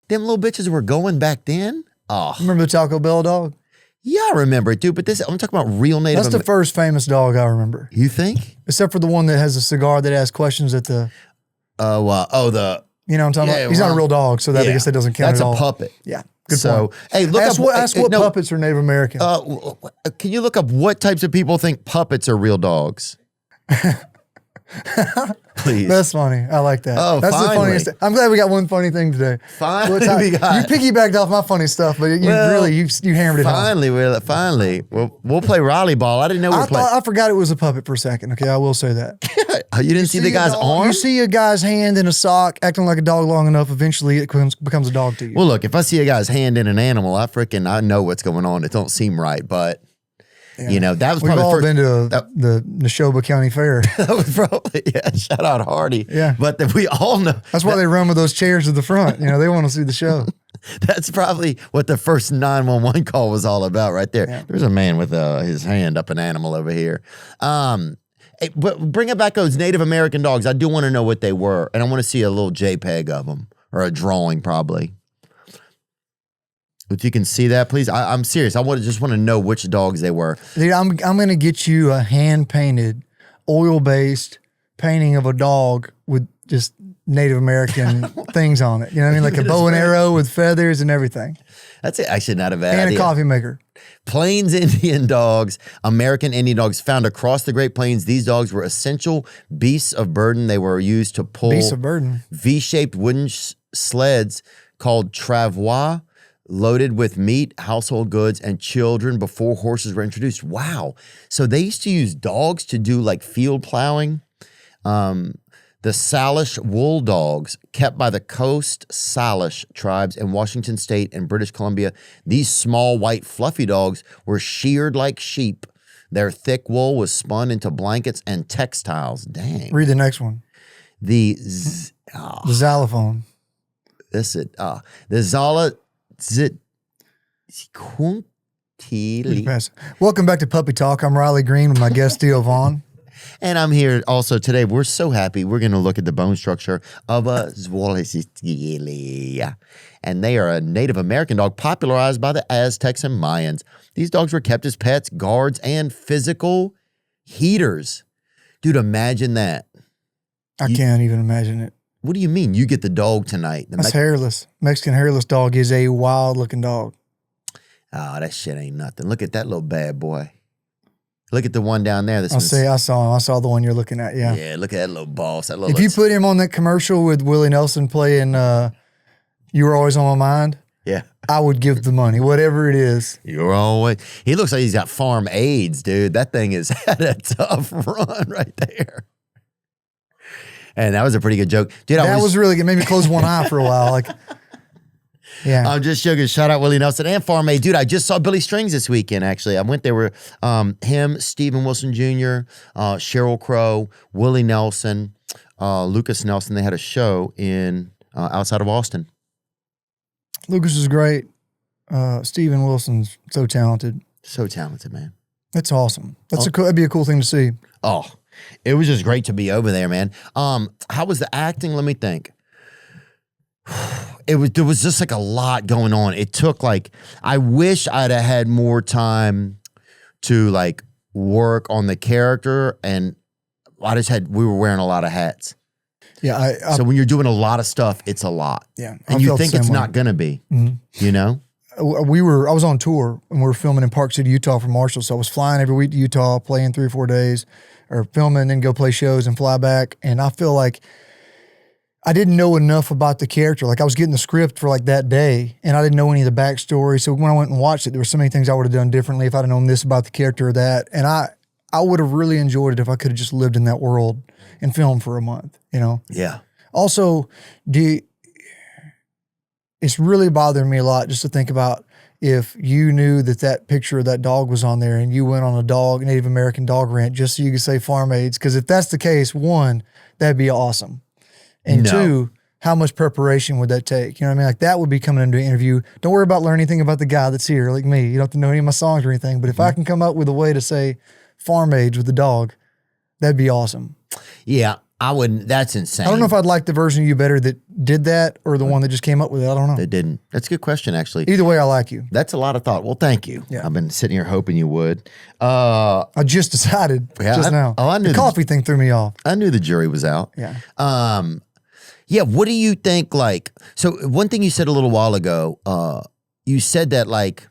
Them little bitches were going back then? Oh. Remember the Taco Bell dog? Yeah, I remember it, dude. But I'm talking about real Native... That's the first famous dog I remember. You think? Except for the one that has a cigar that asks questions at the... the... You know what I'm talking about? He's not a real dog, so I guess that doesn't count at all. That's a puppet. Yeah, good point. Hey, ask what puppets are Native American. Can you look up what types of people think puppets are real dogs? Please. That's funny. I like that. Oh, that's finally. The funniest thing. I'm glad we got one funny thing today. Finally, you piggybacked off my funny stuff, but you hammered it home. Finally. We'll play Raleigh ball. I didn't know we were playing. I forgot it was a puppet for a second. Okay, I will say that. You didn't see the guy's arm? You see a guy's hand in a sock acting like a dog long enough, eventually it becomes a dog to you. Well, look, if I see a guy's hand in an animal, I know what's going on. It don't seem right, but... Yeah. You know, that was We've probably all been to the Neshoba County Fair. That was probably, shout out Hardy. Yeah. But we all know. That's why they run with those chairs to the front. You know, they want to see the show. That's probably what the first 911 call was all about right there. Yeah. There's a man with his hand up an animal over here. But bring it back those Native American dogs. I do want to know what they were. And I want to see a little JPEG of them or a drawing probably. If you can see that, please. I'm serious. I just want to know which dogs they were. Dude, I'm going to get you a hand-painted, oil-based painting of a dog with just Native American things on it. You know what I mean? Like a bow and arrow with feathers and everything. That's actually not a bad idea. And a coffee maker. Plains Indian dogs, American Indian dogs found across the Great Plains. These dogs were essential beasts of burden. They were used to pull beasts of burden. V-shaped wooden sleds called travois, loaded with meat, household goods, and children before horses were introduced. Wow. So they used to use dogs to do like field plowing. The Salish wool dogs kept by the Coast Salish tribes in Washington State and British Columbia. These small, white, fluffy dogs were sheared like sheep. Their thick wool was spun into blankets and textiles. Dang. Read the next one. The xylophone. The Zala... Welcome back to Puppy Talk. I'm Riley Green with my guest Theo Vaughn. And I'm here also today. We're so happy. We're going to look at the bone structure of a Zwolicilia. And they are a Native American dog popularized by the Aztecs and Mayans. These dogs were kept as pets, guards, and physical heaters. Dude, imagine that. I can't even imagine it. What do you mean? You get the dog tonight. That's hairless. Mexican hairless dog is a wild-looking dog. Oh, that shit ain't nothing. Look at that little bad boy. Look at the one down there. I saw him. I saw the one you're looking at, yeah. Yeah, look at that little boss. If you put him on that commercial with Willie Nelson playing You Were Always on My Mind, yeah, I would give the money, whatever it is. You're always... He looks like he's got farm AIDS, dude. That thing has had a tough run right there. And that was a pretty good joke. Dude, that was really good. Made me close one eye for a while. Like, yeah. I'm just joking. Shout out Willie Nelson and Farm Aid. Dude, I just saw Billy Strings this weekend, actually. I went there with him, Stephen Wilson Jr., Sheryl Crow, Willie Nelson, Lucas Nelson. They had a show in outside of Austin. Lucas is great. Stephen Wilson's so talented. So talented, man. That's awesome. That'd be a cool thing to see. Oh, it was just great to be over there, man. How was the acting? Let me think. There was just like a lot going on. It took I wish I'd have had more time to work on the character, and we were wearing a lot of hats. Yeah. So when you're doing a lot of stuff, it's a lot. Yeah. And you think it's not going to be, you know? I was on tour and we were filming in Park City, Utah for Marshall. So I was flying every week to Utah, playing 3 or 4 days, or filming, then go play shows and fly back. And I feel like I didn't know enough about the character. I was getting the script for that day, and I didn't know any of the backstory. So when I went and watched it, there were so many things I would have done differently if I'd have known this about the character or that. And I I would have really enjoyed it if I could have just lived in that world and filmed for a month, you know? Yeah. Also, it's really bothering me a lot just to think about if you knew that picture of that dog was on there and you went on a Native American dog rant just so you could say farm aids. Because if that's the case, one, that'd be awesome. And two, how much preparation would that take? You know what I mean? Like that would be coming into an interview. Don't worry about learning anything about the guy that's here, like me. You don't have to know any of my songs or anything. But if I can come up with a way to say farm aids with the dog, that'd be awesome. Yeah. I wouldn't. That's insane. I don't know if I'd like the version of you better that did that or the one that just came up with it. I don't know. They didn't. That's a good question, actually. Either way, I like you. That's a lot of thought. Well, thank you. Yeah. I've been sitting here hoping you would. I just decided now. I knew the coffee thing threw me off. I knew the jury was out. Yeah. Yeah. What do you think? Like, so one thing you said a little while ago, you said that like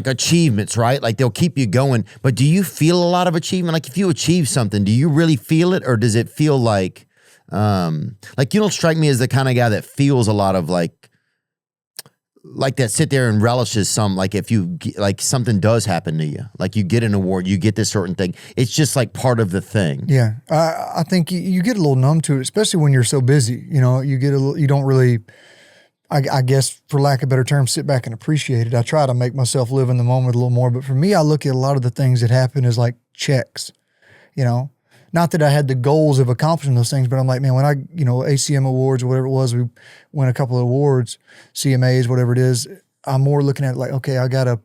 achievements, right? Like they'll keep you going. But do you feel a lot of achievement? Like if you achieve something, do you really feel it, or does it feel like you don't strike me as the kind of guy that feels a lot of like that sit there and relishes some, like if you like something does happen to you, like you get an award, you get this certain thing. It's just like part of the thing. Yeah. I think you get a little numb to it, especially when you're so busy. You know, you don't really, I guess, for lack of a better term, sit back and appreciate it. I try to make myself live in the moment a little more. But for me, I look at a lot of the things that happen as like checks, you know. Not that I had the goals of accomplishing those things, but I'm like, man, when ACM awards or whatever it was, we win a couple of awards, CMAs, whatever it is, I'm more looking at it like, okay, I got a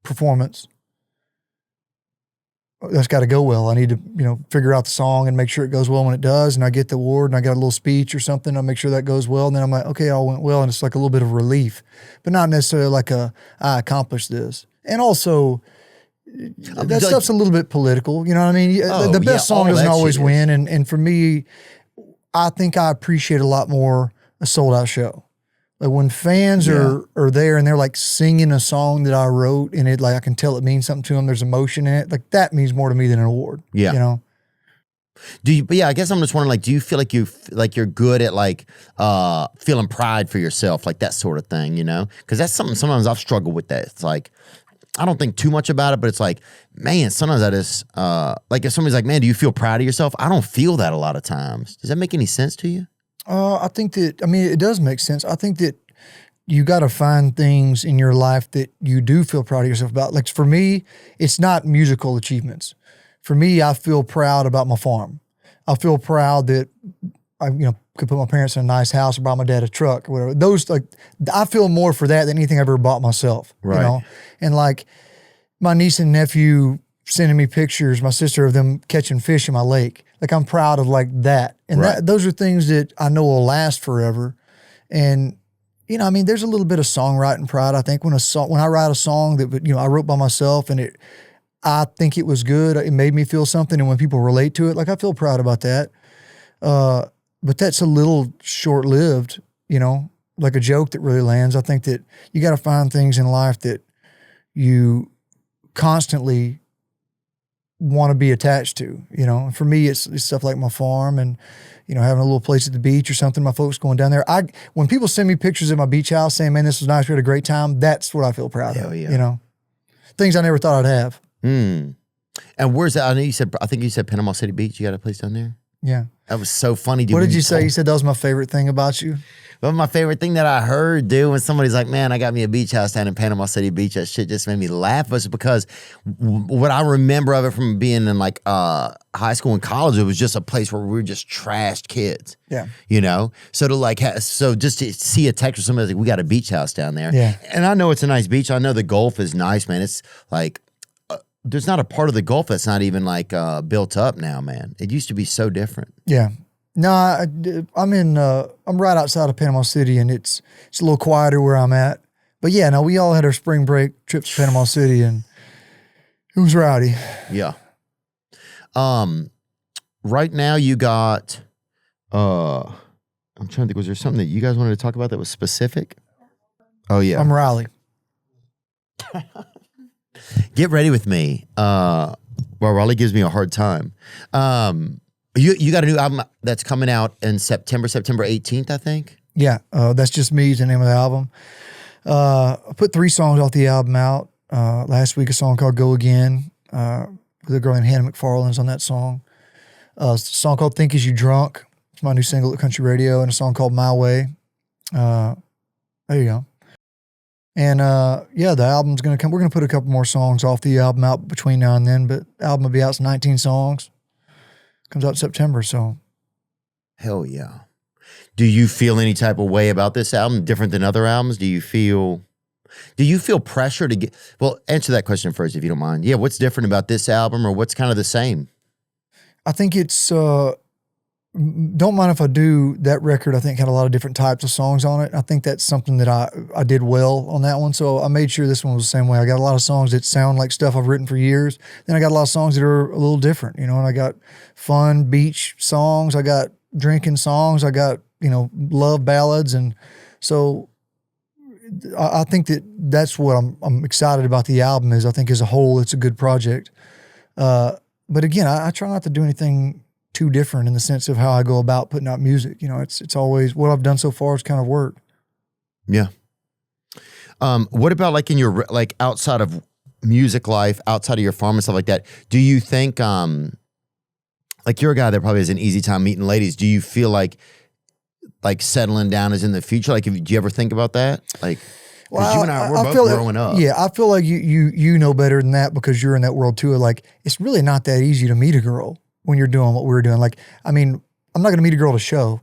performance. That's got to go well. I need to, figure out the song and make sure it goes well when it does. And I get the award and I got a little speech or something. I'll make sure that goes well. And then I'm like, okay, all went well. And it's like a little bit of relief, but not necessarily like I accomplished this. And also that stuff's a little bit political. You know what I mean? The best song doesn't always win. And for me, I think I appreciate a lot more a sold out show. Like when fans are there and they're like singing a song that I wrote and it like I can tell it means something to them. There's emotion in it. Like that means more to me than an award. Yeah. You know? But I guess I'm just wondering, like, do you feel like you're good at like feeling pride for yourself, like that sort of thing, you know? Because that's something sometimes I've struggled with that. It's like, I don't think too much about it, but it's like, man, sometimes I just, like if somebody's like, man, do you feel proud of yourself? I don't feel that a lot of times. Does that make any sense to you? I think that, it does make sense. I think that you got to find things in your life that you do feel proud of yourself about. Like for me, it's not musical achievements. For me, I feel proud about my farm. I feel proud that I, could put my parents in a nice house or buy my dad a truck or whatever. Those, like, I feel more for that than anything I ever bought myself. Right. You know? And like my niece and nephew sending me pictures, my sister, of them catching fish in my lake. Like I'm proud of like that. And those are things that I know will last forever. And, there's a little bit of songwriting pride. I think when I write a song that, I wrote by myself and I think it was good, it made me feel something. And when people relate to it, like I feel proud about that. But that's a little short-lived, like a joke that really lands. I think that you got to find things in life that you constantly want to be attached to, For me, it's stuff like my farm and, having a little place at the beach or something, my folks going down there. When people send me pictures of my beach house saying, man, this was nice, we had a great time, that's what I feel proud of, Things I never thought I'd have. And where's that? I think you said Panama City Beach. You got a place down there? Yeah. That was so funny. Dude, what did you say? You said that was my favorite thing about you? Well, my favorite thing that I heard, dude, when somebody's like, man, I got me a beach house down in Panama City Beach, that shit just made me laugh. But it's because what I remember of it from being in like high school and college, it was just a place where we were just trashed kids. Yeah. So to just to see a text from somebody like, we got a beach house down there. Yeah. And I know it's a nice beach. I know the Gulf is nice, man. It's like, there's not a part of the Gulf that's not even like built up now, man. It used to be so different. Yeah. No, I'm right outside of Panama City, and it's a little quieter where I'm at. But yeah, no, we all had our spring break trips to Panama City, and it was rowdy. Yeah. Right now you got, I'm trying to think, was there something that you guys wanted to talk about that was specific? Oh yeah. I'm Riley. Get ready with me. Well, Raleigh gives me a hard time. You got a new album that's coming out in September 18th, I think. Yeah, That's Just Me is the name of the album. I put 3 songs off the album out. Last week, a song called Go Again. with a girl named Hannah McFarlane's on that song. It's a song called Think As You Drunk. It's my new single at Country Radio, and a song called My Way. There you go. And yeah, the album's going to come. We're going to put a couple more songs off the album out between now and then, but the album will be out. It's 19 songs. Comes out in September, so. Hell yeah. Do you feel any type of way about this album, different than other albums? Do you feel pressure to get, well, answer that question first if you don't mind. Yeah, what's different about this album, or what's kind of the same? I think it's, don't mind if I do, that record I think had a lot of different types of songs on it. I think that's something that I did well on that one. So I made sure this one was the same way. I got a lot of songs that sound like stuff I've written for years. Then I got a lot of songs that are a little different, you know, and I got fun beach songs. I got drinking songs. I got, you know, love ballads. And so I think that's what I'm excited about the album is. I think as a whole, it's a good project. But again, I try not to do anything too different in the sense of how I go about putting out music. You know, it's always what I've done so far is kind of work. Yeah. What about like in your, like outside of music life, outside of your farm and stuff like that, do you think, like you're a guy that probably has an easy time meeting ladies. Do you feel like settling down is in the future? Like, do you ever think about that? Like, because you and I, we're both growing up. Yeah, I feel like you know better than that because you're in that world too. Like, it's really not that easy to meet a girl when you're doing what we're doing. Like, I mean, I'm not going to meet a girl at a show,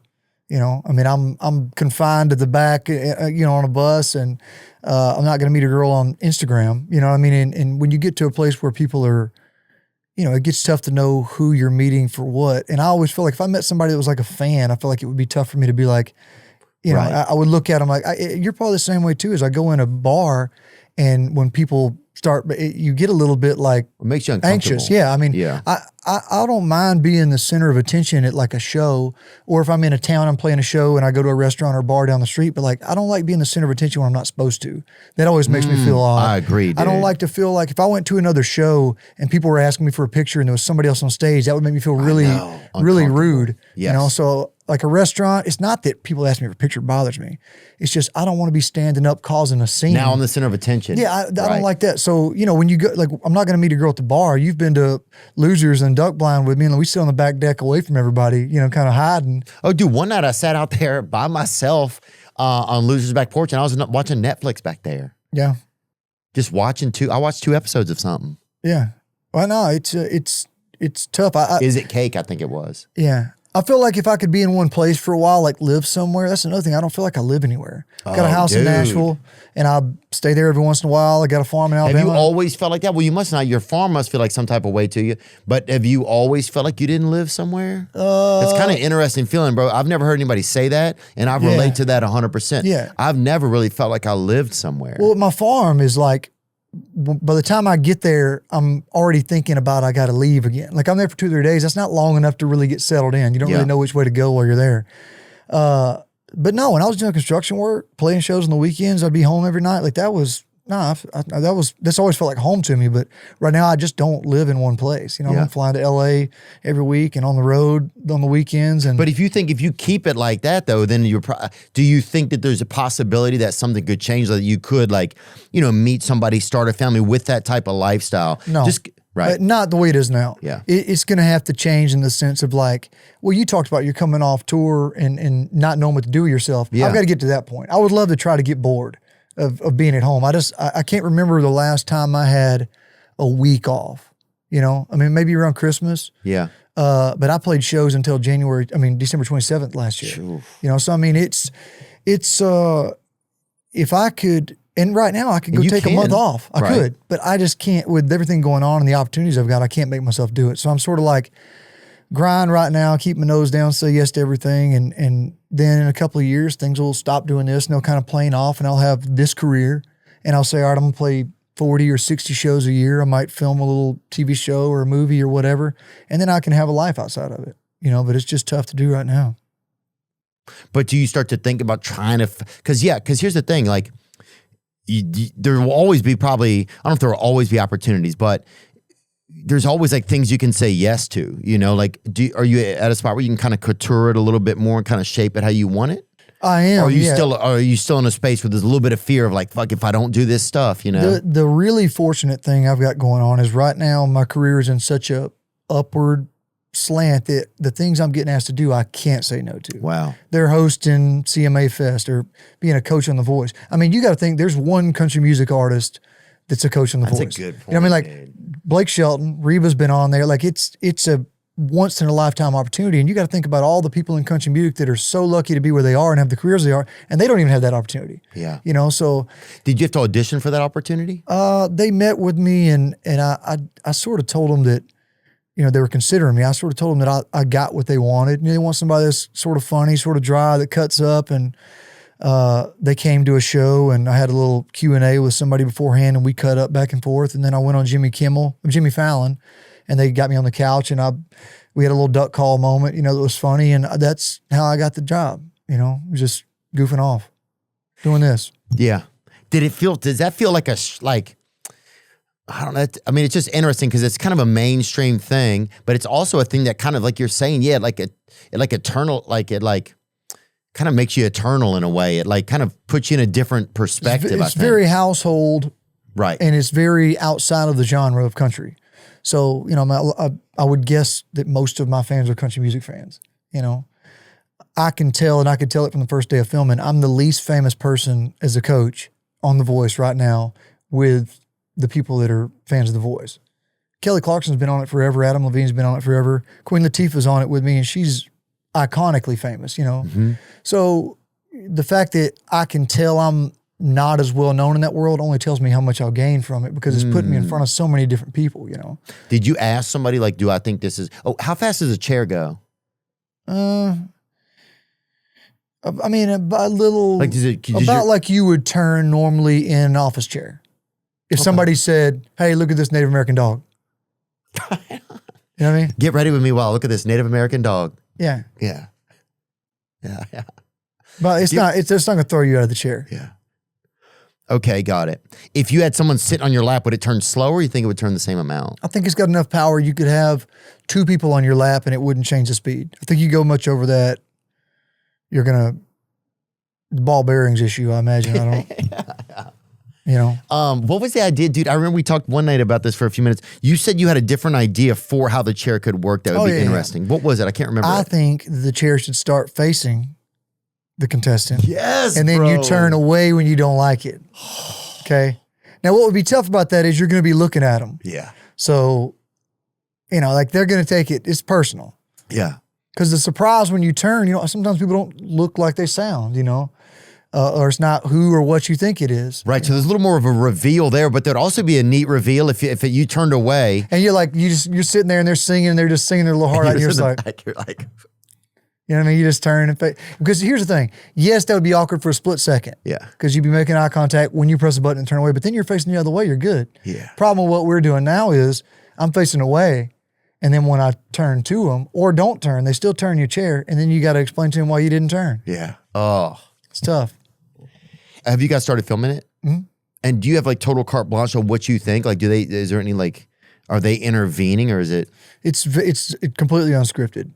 you know? I mean, I'm confined to the back, you know, on a bus, and I'm not going to meet a girl on Instagram, you know what I mean? And when you get to a place where people are, you know, it gets tough to know who you're meeting for what. And I always feel like if I met somebody that was like a fan, I feel like it would be tough for me to be like, you know, I would look at them like, you're probably the same way too, as I go in a bar and when people start, you get a little bit like it makes you anxious. Yeah. I mean, yeah. I don't mind being the center of attention at like a show, or if I'm in a town, I'm playing a show and I go to a restaurant or bar down the street, but like, I don't like being the center of attention when I'm not supposed to. That always makes me feel odd. I agree, dude. I don't like to feel like if I went to another show and people were asking me for a picture and there was somebody else on stage, that would make me feel really, really rude. Yes. You know, so like a restaurant, it's not that people ask me for a picture bothers me. It's just, I don't want to be standing up causing a scene. Now I'm the center of attention. Yeah, I don't like that. So, you know, when you go, like, I'm not going to meet a girl at the bar. You've been to Losers and Duck Blind with me, and we sit on the back deck away from everybody, you know, kind of hiding. Oh, dude, one night I sat out there by myself on Losers' back porch, and I was watching Netflix back there. Yeah. Just watching I watched 2 episodes of something. Yeah. Well, no, it's tough. Is It Cake? I think it was. Yeah. I feel like if I could be in one place for a while, like live somewhere, that's another thing. I don't feel like I live anywhere. I got a house in Nashville, and I stay there every once in a while. I got a farm in Alabama. Have you always felt like that? Well, you must not. Your farm must feel like some type of way to you. But have you always felt like you didn't live somewhere? It's kind of interesting feeling, bro. I've never heard anybody say that, and I relate to that 100%. Yeah. I've never really felt like I lived somewhere. Well, my farm is like, by the time I get there, I'm already thinking about I got to leave again. Like, I'm there for 2 or 3 days. That's not long enough to really get settled in. You don't really know which way to go while you're there. But no, when I was doing construction work, playing shows on the weekends, I'd be home every night. Like, that was, that's always felt like home to me. But right now, I just don't live in one place. You know, I'm flying to LA every week and on the road on the weekends. But if you keep it like that, though, then do you think that there's a possibility that something could change, that you could, like, you know, meet somebody, start a family with that type of lifestyle? No. Right. Not the way it is now. Yeah. It's going to have to change in the sense of like, well, you talked about you're coming off tour and not knowing what to do with yourself. Yeah. I've got to get to that point. I would love to try to get bored of being at home. I can't remember the last time I had a week off, you know? I mean, maybe around Christmas. Yeah. But I played shows until December 27th last year. Sure. You know, so I mean, it's if I could, and right now I could go take a month off. I could, but I just can't with everything going on and the opportunities I've got. I can't make myself do it. So I'm sort of like grind right now, keep my nose down, say yes to everything. And then in a couple of years, things will stop doing this and they'll kind of plane off and I'll have this career and I'll say, all right, I'm going to play 40 or 60 shows a year. I might film a little TV show or a movie or whatever. And then I can have a life outside of it, you know, but it's just tough to do right now. But do you start to think about trying to, because here's the thing, like, there will always be I don't know if there will always be opportunities, but there's always like things you can say yes to, you know, like, are you at a spot where you can kind of couture it a little bit more and kind of shape it how you want it? I am. Or yeah. are you still in a space where there's a little bit of fear of like, fuck, if I don't do this stuff, you know? The really fortunate thing I've got going on is right now my career is in such a upward slant that the things I'm getting asked to do, I can't say no to. Wow. They're hosting CMA Fest or being a coach on The Voice. I mean, you got to think there's one country music artist that's a coach on The Voice. That's a good point. You know what I mean? Like Blake Shelton, Reba's been on there. Like it's a once in a lifetime opportunity. And you got to think about all the people in country music that are so lucky to be where they are and have the careers they are, and they don't even have that opportunity. Yeah. You know, so. Did you have to audition for that opportunity? They met with me and I sort of told them that, you know, they were considering me. I sort of told them that I got what they wanted. You know, they want somebody that's sort of funny, sort of dry, that cuts up. And they came to a show, and I had a little Q&A with somebody beforehand, and we cut up back and forth. And then I went on Jimmy Fallon, and they got me on the couch, and we had a little duck call moment, you know, that was funny. And that's how I got the job, you know, just goofing off, doing this. Yeah. Does that feel like I don't know. I mean, it's just interesting because it's kind of a mainstream thing, but it's also a thing that kind of, like you're saying, yeah, it kind of makes you eternal in a way. It like kind of puts you in a different perspective. It's very household, right? And it's very outside of the genre of country. So, you know, I would guess that most of my fans are country music fans. You know, I can tell, and I could tell it from the first day of filming. I'm the least famous person as a coach on The Voice right now with the people that are fans of The Voice. Kelly Clarkson's been on it forever. Adam Levine's been on it forever. Queen Latifah's on it with me, and she's iconically famous, you know? Mm-hmm. So the fact that I can tell I'm not as well known in that world only tells me how much I'll gain from it, because it's putting me in front of so many different people, you know? Did you ask somebody, like, do I think this is, how fast does a chair go? I mean, a little, like, like you would turn normally in an office chair. If somebody said, hey, look at this Native American dog. You know what I mean? Get ready with me while I look at this Native American dog. Yeah. Yeah. Yeah. Yeah. But it's not going to throw you out of the chair. Yeah. Okay, got it. If you had someone sit on your lap, would it turn slower, or you think it would turn the same amount? I think it's got enough power. You could have two people on your lap and it wouldn't change the speed. I think you go much over that, you're going to, the ball bearings issue, I imagine. I don't. You know, what was the idea, dude? I remember we talked one night about this for a few minutes. You said you had a different idea for how the chair could work that would be interesting. Yeah. What was it? I can't remember. I think the chair should start facing the contestant. Yes, and then you turn away when you don't like it. Okay. Now, what would be tough about that is you're going to be looking at them. Yeah. So, you know, like they're going to take it. It's personal. Yeah. Because the surprise when you turn, you know, sometimes people don't look like they sound, you know. Or it's not who or what you think it is. Right. So there's a little more of a reveal there, but there'd also be a neat reveal if you turned away. And you're like, you're sitting there and they're singing and they're just singing their little heart out. And you're just like, you're like, you know what I mean? You just turn and because here's the thing. Yes, that would be awkward for a split second. Yeah. Because you'd be making eye contact when you press a button and turn away, but then you're facing the other way. You're good. Yeah. Problem with what we're doing now is I'm facing away. And then when I turn to them or don't turn, they still turn your chair. And then you got to explain to them why you didn't turn. Yeah. Oh, it's tough. Have you guys started filming it? Mm-hmm. And do you have like total carte blanche on what you think? Like, is there any like, are they intervening or is it? It's completely unscripted.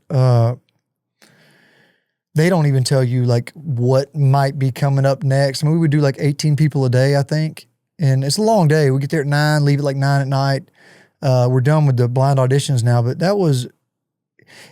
They don't even tell you like what might be coming up next. I mean, we would do like 18 people a day, I think. And it's a long day. We get there at 9, leave at like 9 at night. We're done with the blind auditions now, but that was,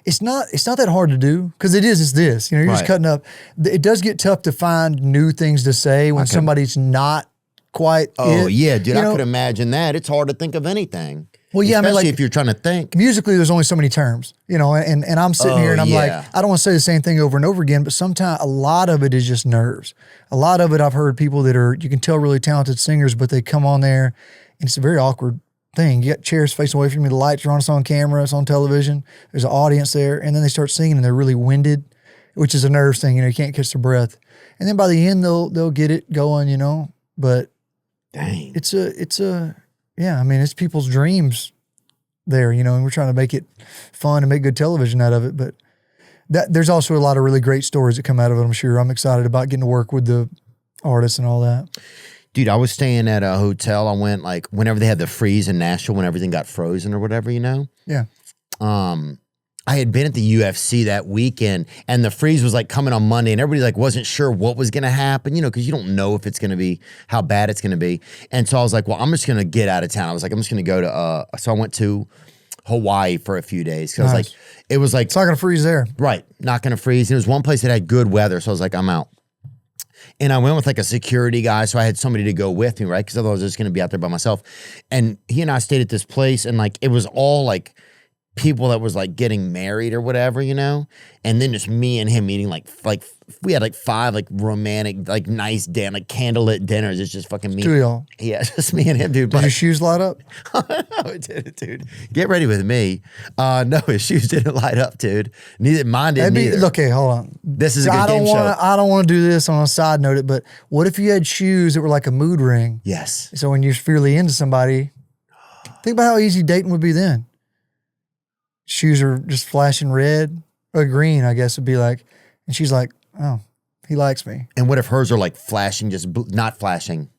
it's not that hard to do because it's this, you know, you're just cutting up. It does get tough to find new things to say when somebody's not quite. Yeah, dude, I could imagine that. It's hard to think of anything. Well, yeah, especially I mean, like, if you're trying to think. Musically, there's only so many terms, you know, and I'm sitting here and I'm like, I don't want to say the same thing over and over again, but sometimes a lot of it is just nerves. A lot of it, I've heard people that are, you can tell really talented singers, but they come on there and it's a very awkward thing. You got chairs facing away from you, the lights are on, it's on camera, it's on television, there's an audience there, and then they start singing and they're really winded, which is a nerves thing, you know, you can't catch their breath. And then by the end, they'll get it going, you know, but dang, it's yeah, I mean, it's people's dreams there, you know, and we're trying to make it fun and make good television out of it, but there's also a lot of really great stories that come out of it, I'm sure. I'm excited about getting to work with the artists and all that. Dude, I was staying at a hotel. I went like whenever they had the freeze in Nashville when everything got frozen or whatever, you know? Yeah. I had been at the UFC that weekend, and the freeze was like coming on Monday, and everybody like wasn't sure what was going to happen, because you don't know if it's going to be, how bad it's going to be. And so I was like, well, I'm just going to get out of town. I was like, I'm just going to go to, so I went to Hawaii for a few days. Cause I was like, it was like, It's not going to freeze there. right, not going to freeze. There was one place that had good weather. So I was like, I'm out. And I went with like a security guy. So I had somebody to go with me, right? Because otherwise I was just going to be out there by myself. And he and I stayed at this place, and like, it was all like, people that was like getting married or whatever, and then just me and him eating like we had like 5 like romantic, like nice like candlelit dinners. It's just fucking me. 2 of y'all. Yeah, just me and him, dude. Did your shoes light up? No, it didn't, dude. Get ready with me. No, his shoes didn't light up, dude. Mine didn't either. Okay, hold on. This is a good game show. I don't want to do this on a side note, but what if you had shoes that were like a mood ring? Yes. So when you're really into somebody, think about how easy dating would be then. Shoes are just flashing red or green, I guess it'd be like. And she's like, oh, he likes me. And what if hers are like flashing, just not flashing?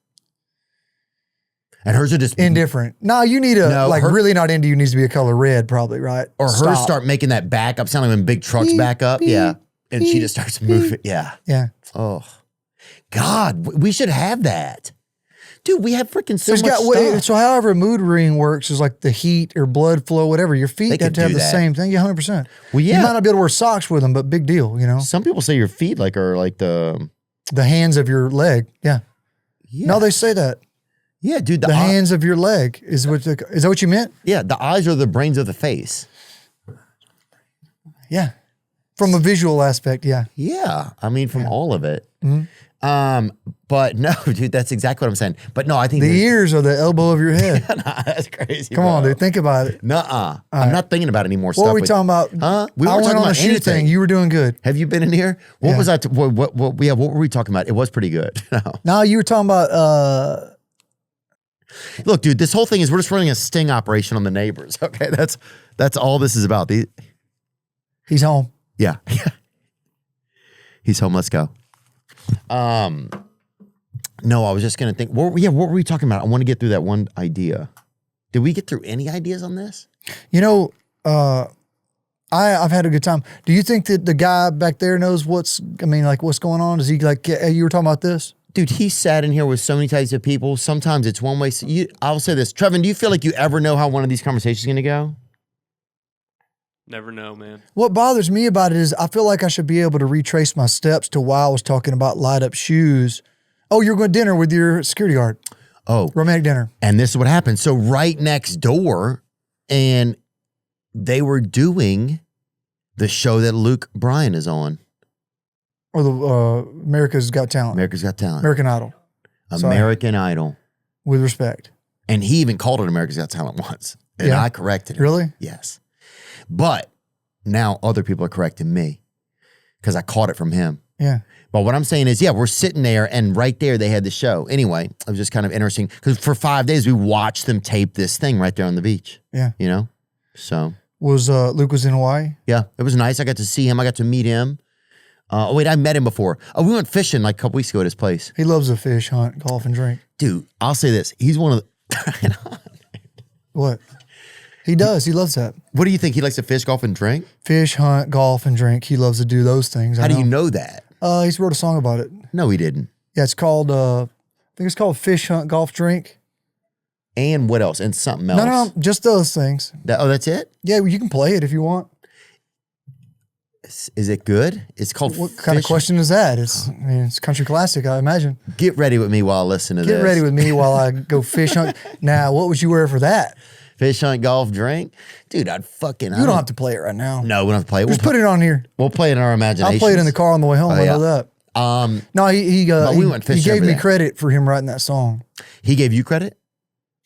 And hers are just indifferent. No, you need really not into you needs to be a color red, probably, right? Or hers start making that back up sound like when big trucks back up. Yeah. And she just starts moving. Yeah. Yeah. Oh, God, we should have that. Dude, we have freaking so much stuff. So however a mood ring works is like the heat or blood flow, whatever. Your feet have to have the same thing. Yeah, 100%. Well, yeah. You might not be able to wear socks with them, but big deal, Some people say your feet are like the hands of your leg. Yeah. No, they say that. Yeah, dude. The hands of your leg is that what you meant? Yeah, the eyes are the brains of the face. Yeah. From a visual aspect, yeah. Yeah. I mean, from all of it. Mm-hmm. But no, dude, that's exactly what I'm saying. But no, I think the ears are the elbow of your head. Nah, that's crazy. Come on, dude, think about it. Nuh-uh. I'm not thinking about any more stuff. What were we talking about? Huh? We were talking about a shoe thing. You were doing good. Have you been in here? What was I? What were we talking about? It was pretty good. No, you were talking about. Look, dude, this whole thing is we're just running a sting operation on the neighbors. Okay, that's all this is about. He's home. Yeah. He's home. Let's go. No, I was just gonna think. What were we talking about? I want to get through that one idea. Did we get through any ideas on this? I've had a good time. Do you think that the guy back there knows what's going on? Is he like, you were talking about this? Dude, he sat in here with so many types of people. Sometimes it's one way. I'll say this. Trevin, do you feel like you ever know how one of these conversations is going to go? Never know, man. What bothers me about it is I feel like I should be able to retrace my steps to why I was talking about light up shoes. Oh, you're going to dinner with your security guard. Oh. Romantic dinner. And this is what happened. So right next door, and they were doing the show that Luke Bryan is on. Or the America's Got Talent. America's Got Talent. American Idol. American Idol. With respect. And he even called it America's Got Talent once. And I corrected him. Really? Yes. But now other people are correcting me because I caught it from him. Yeah. But what I'm saying is, we're sitting there, and right there they had the show. Anyway, it was just kind of interesting because for 5 days we watched them tape this thing right there on the beach. Yeah. So. Was Luke was in Hawaii? Yeah, it was nice. I got to see him. I got to meet him. I met him before. Oh, we went fishing like a couple weeks ago at his place. He loves to fish, hunt, golf, and drink. Dude, I'll say this. He's one of the... What? He does. He loves that. What do you think? He likes to fish, golf, and drink? Fish, hunt, golf, and drink. He loves to do those things. How do you know that? He's wrote a song about it. No, he didn't. Yeah, it's called, I think it's called Fish, Hunt, Golf, Drink. And what else? And something else? No, just those things. That's it? Yeah, you can play it if you want. Is it good? It's called What kind of question is that? It's country classic, I imagine. Get ready with me while I listen to this. Get ready with me while I go fish hunt. Now, what would you wear for that? Fish, hunt, golf, drink? Dude, I'd fucking... You don't have to play it right now. No, we don't have to play it. Just put it on here. We'll play it in our imagination. I'll play it in the car on the way home. I know that. No, he gave me credit for him writing that song. He gave you credit?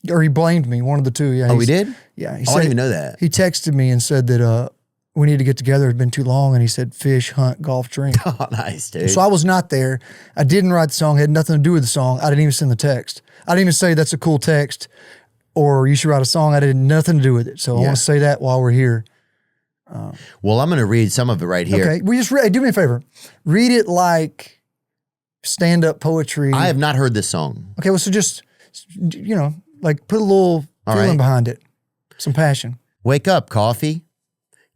Or he blamed me, one of the two. Yeah. Oh, he did? Yeah. I didn't even know that. He texted me and said that we need to get together. It's been too long. And he said, fish, hunt, golf, drink. Oh, nice, dude. So I was not there. I didn't write the song. It had nothing to do with the song. I didn't even send the text. I didn't even say that's a cool text or you should write a song. I did nothing to do with it. So I want to say that while we're here. Well, I'm going to read some of it right here. Okay. Do me a favor. Read it like stand-up poetry. I have not heard this song. Okay. Well, so just, like put a little feeling behind it. Some passion. Wake up, coffee.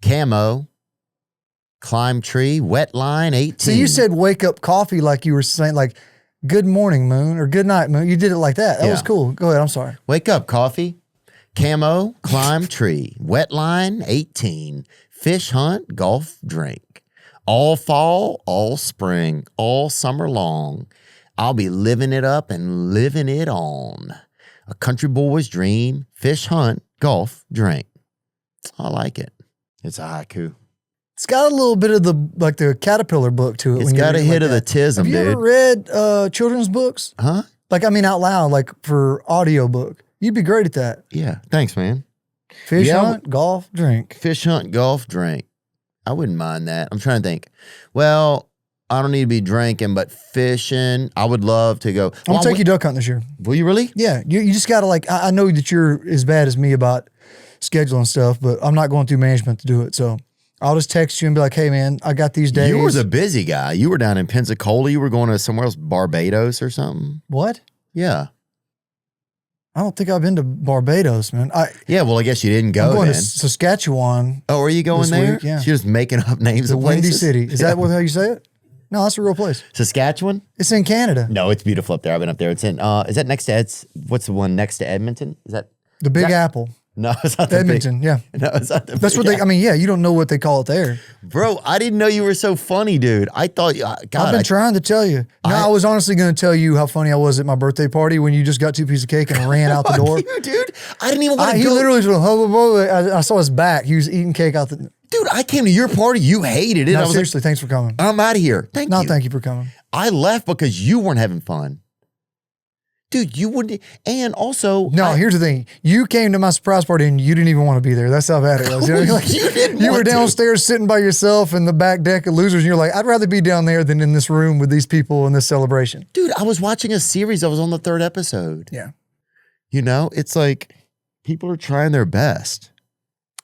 Camo, climb tree, wet line, 18. So you said wake up coffee like you were saying, like, good morning, moon, or good night, moon. You did it like that. That was cool. Go ahead. I'm sorry. Wake up coffee, camo, climb tree, wet line, 18. Fish hunt, golf, drink. All fall, all spring, all summer long. I'll be living it up and living it on. A country boy's dream, fish hunt, golf, drink. I like it. It's a haiku. It's got a little bit of the Caterpillar book to it. It's got a hit of the tism, Have you dude. ever read children's books? Huh? Like, I mean, out loud, like for audio book. You'd be great at that. Yeah. Thanks, man. Fish hunt, golf, drink. Fish hunt, golf, drink. I wouldn't mind that. I'm trying to think. Well, I don't need to be drinking, but fishing, I would love to go. I'm going to take you duck hunting this year. Will you really? Yeah. You just got to, like, I know that you're as bad as me about scheduling stuff, but I'm not going through management to do it. So I'll just text you and be like, hey, man, I got these days. You were the busy guy. You were down in Pensacola. You were going to somewhere else, Barbados or something. What? Yeah. I don't think I've been to Barbados, man. Yeah, well, I guess you didn't go I'm going then. to Saskatchewan. Oh, are you going this there? week, yeah. So you're just making up names The of Windy places? City. Is that how you say it? No, that's a real place. Saskatchewan? It's in Canada. No, it's beautiful up there. I've been up there. It's in, is that next to what's the one next to Edmonton? Is that? The Big Apple. No, it's not the Edmonton, yeah. No, it's not the That's what they, I mean, yeah, you don't know what they call it there. Bro, I didn't know you were so funny, dude. I thought, God. I've been trying to tell you. No, I was honestly going to tell you how funny I was at my birthday party when you just got 2 pieces of cake and ran out the door. You, dude. I didn't even want to He go. literally just I saw his back. He was eating cake out the... Dude, I came to your party. You hated it. No, I was seriously, thanks for coming. like, I'm out of here. Thank you. Thank you for coming. I left because you weren't having fun. Dude, you wouldn't. And also. No, here's the thing. You came to my surprise party and you didn't even want to be there. That's how bad it was. You know, like, You didn't you were want to. downstairs sitting by yourself in the back deck of losers, and you're like, I'd rather be down there than in this room with these people in this celebration. Dude, I was watching a series. I was on the 3rd episode. Yeah. You know, it's like people are trying their best.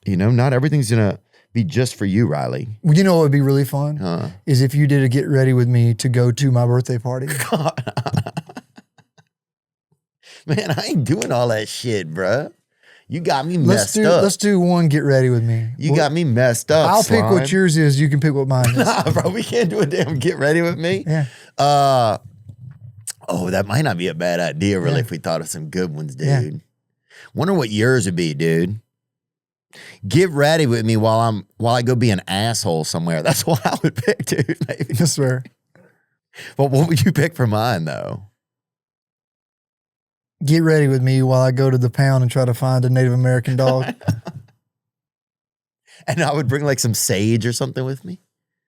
You know, not everything's going to be just for you, Riley. Well, you know what would be really fun? Is if you did a get ready with me to go to my birthday party. Man, I ain't doing all that shit, bruh. You got me messed up. Let's do one get ready with me. You got me messed up. I'll pick what yours is. You can pick what mine is. Nah, bro, we can't do a damn get ready with me. Yeah. Oh, that might not be a bad idea, really, if we thought of some good ones, dude. Yeah. Wonder what yours would be, dude. Get ready with me while I go be an asshole somewhere. That's what I would pick, dude. Maybe. I swear. But what would you pick for mine, though? Get ready with me while I go to the pound and try to find a Native American dog. And I would bring like some sage or something with me.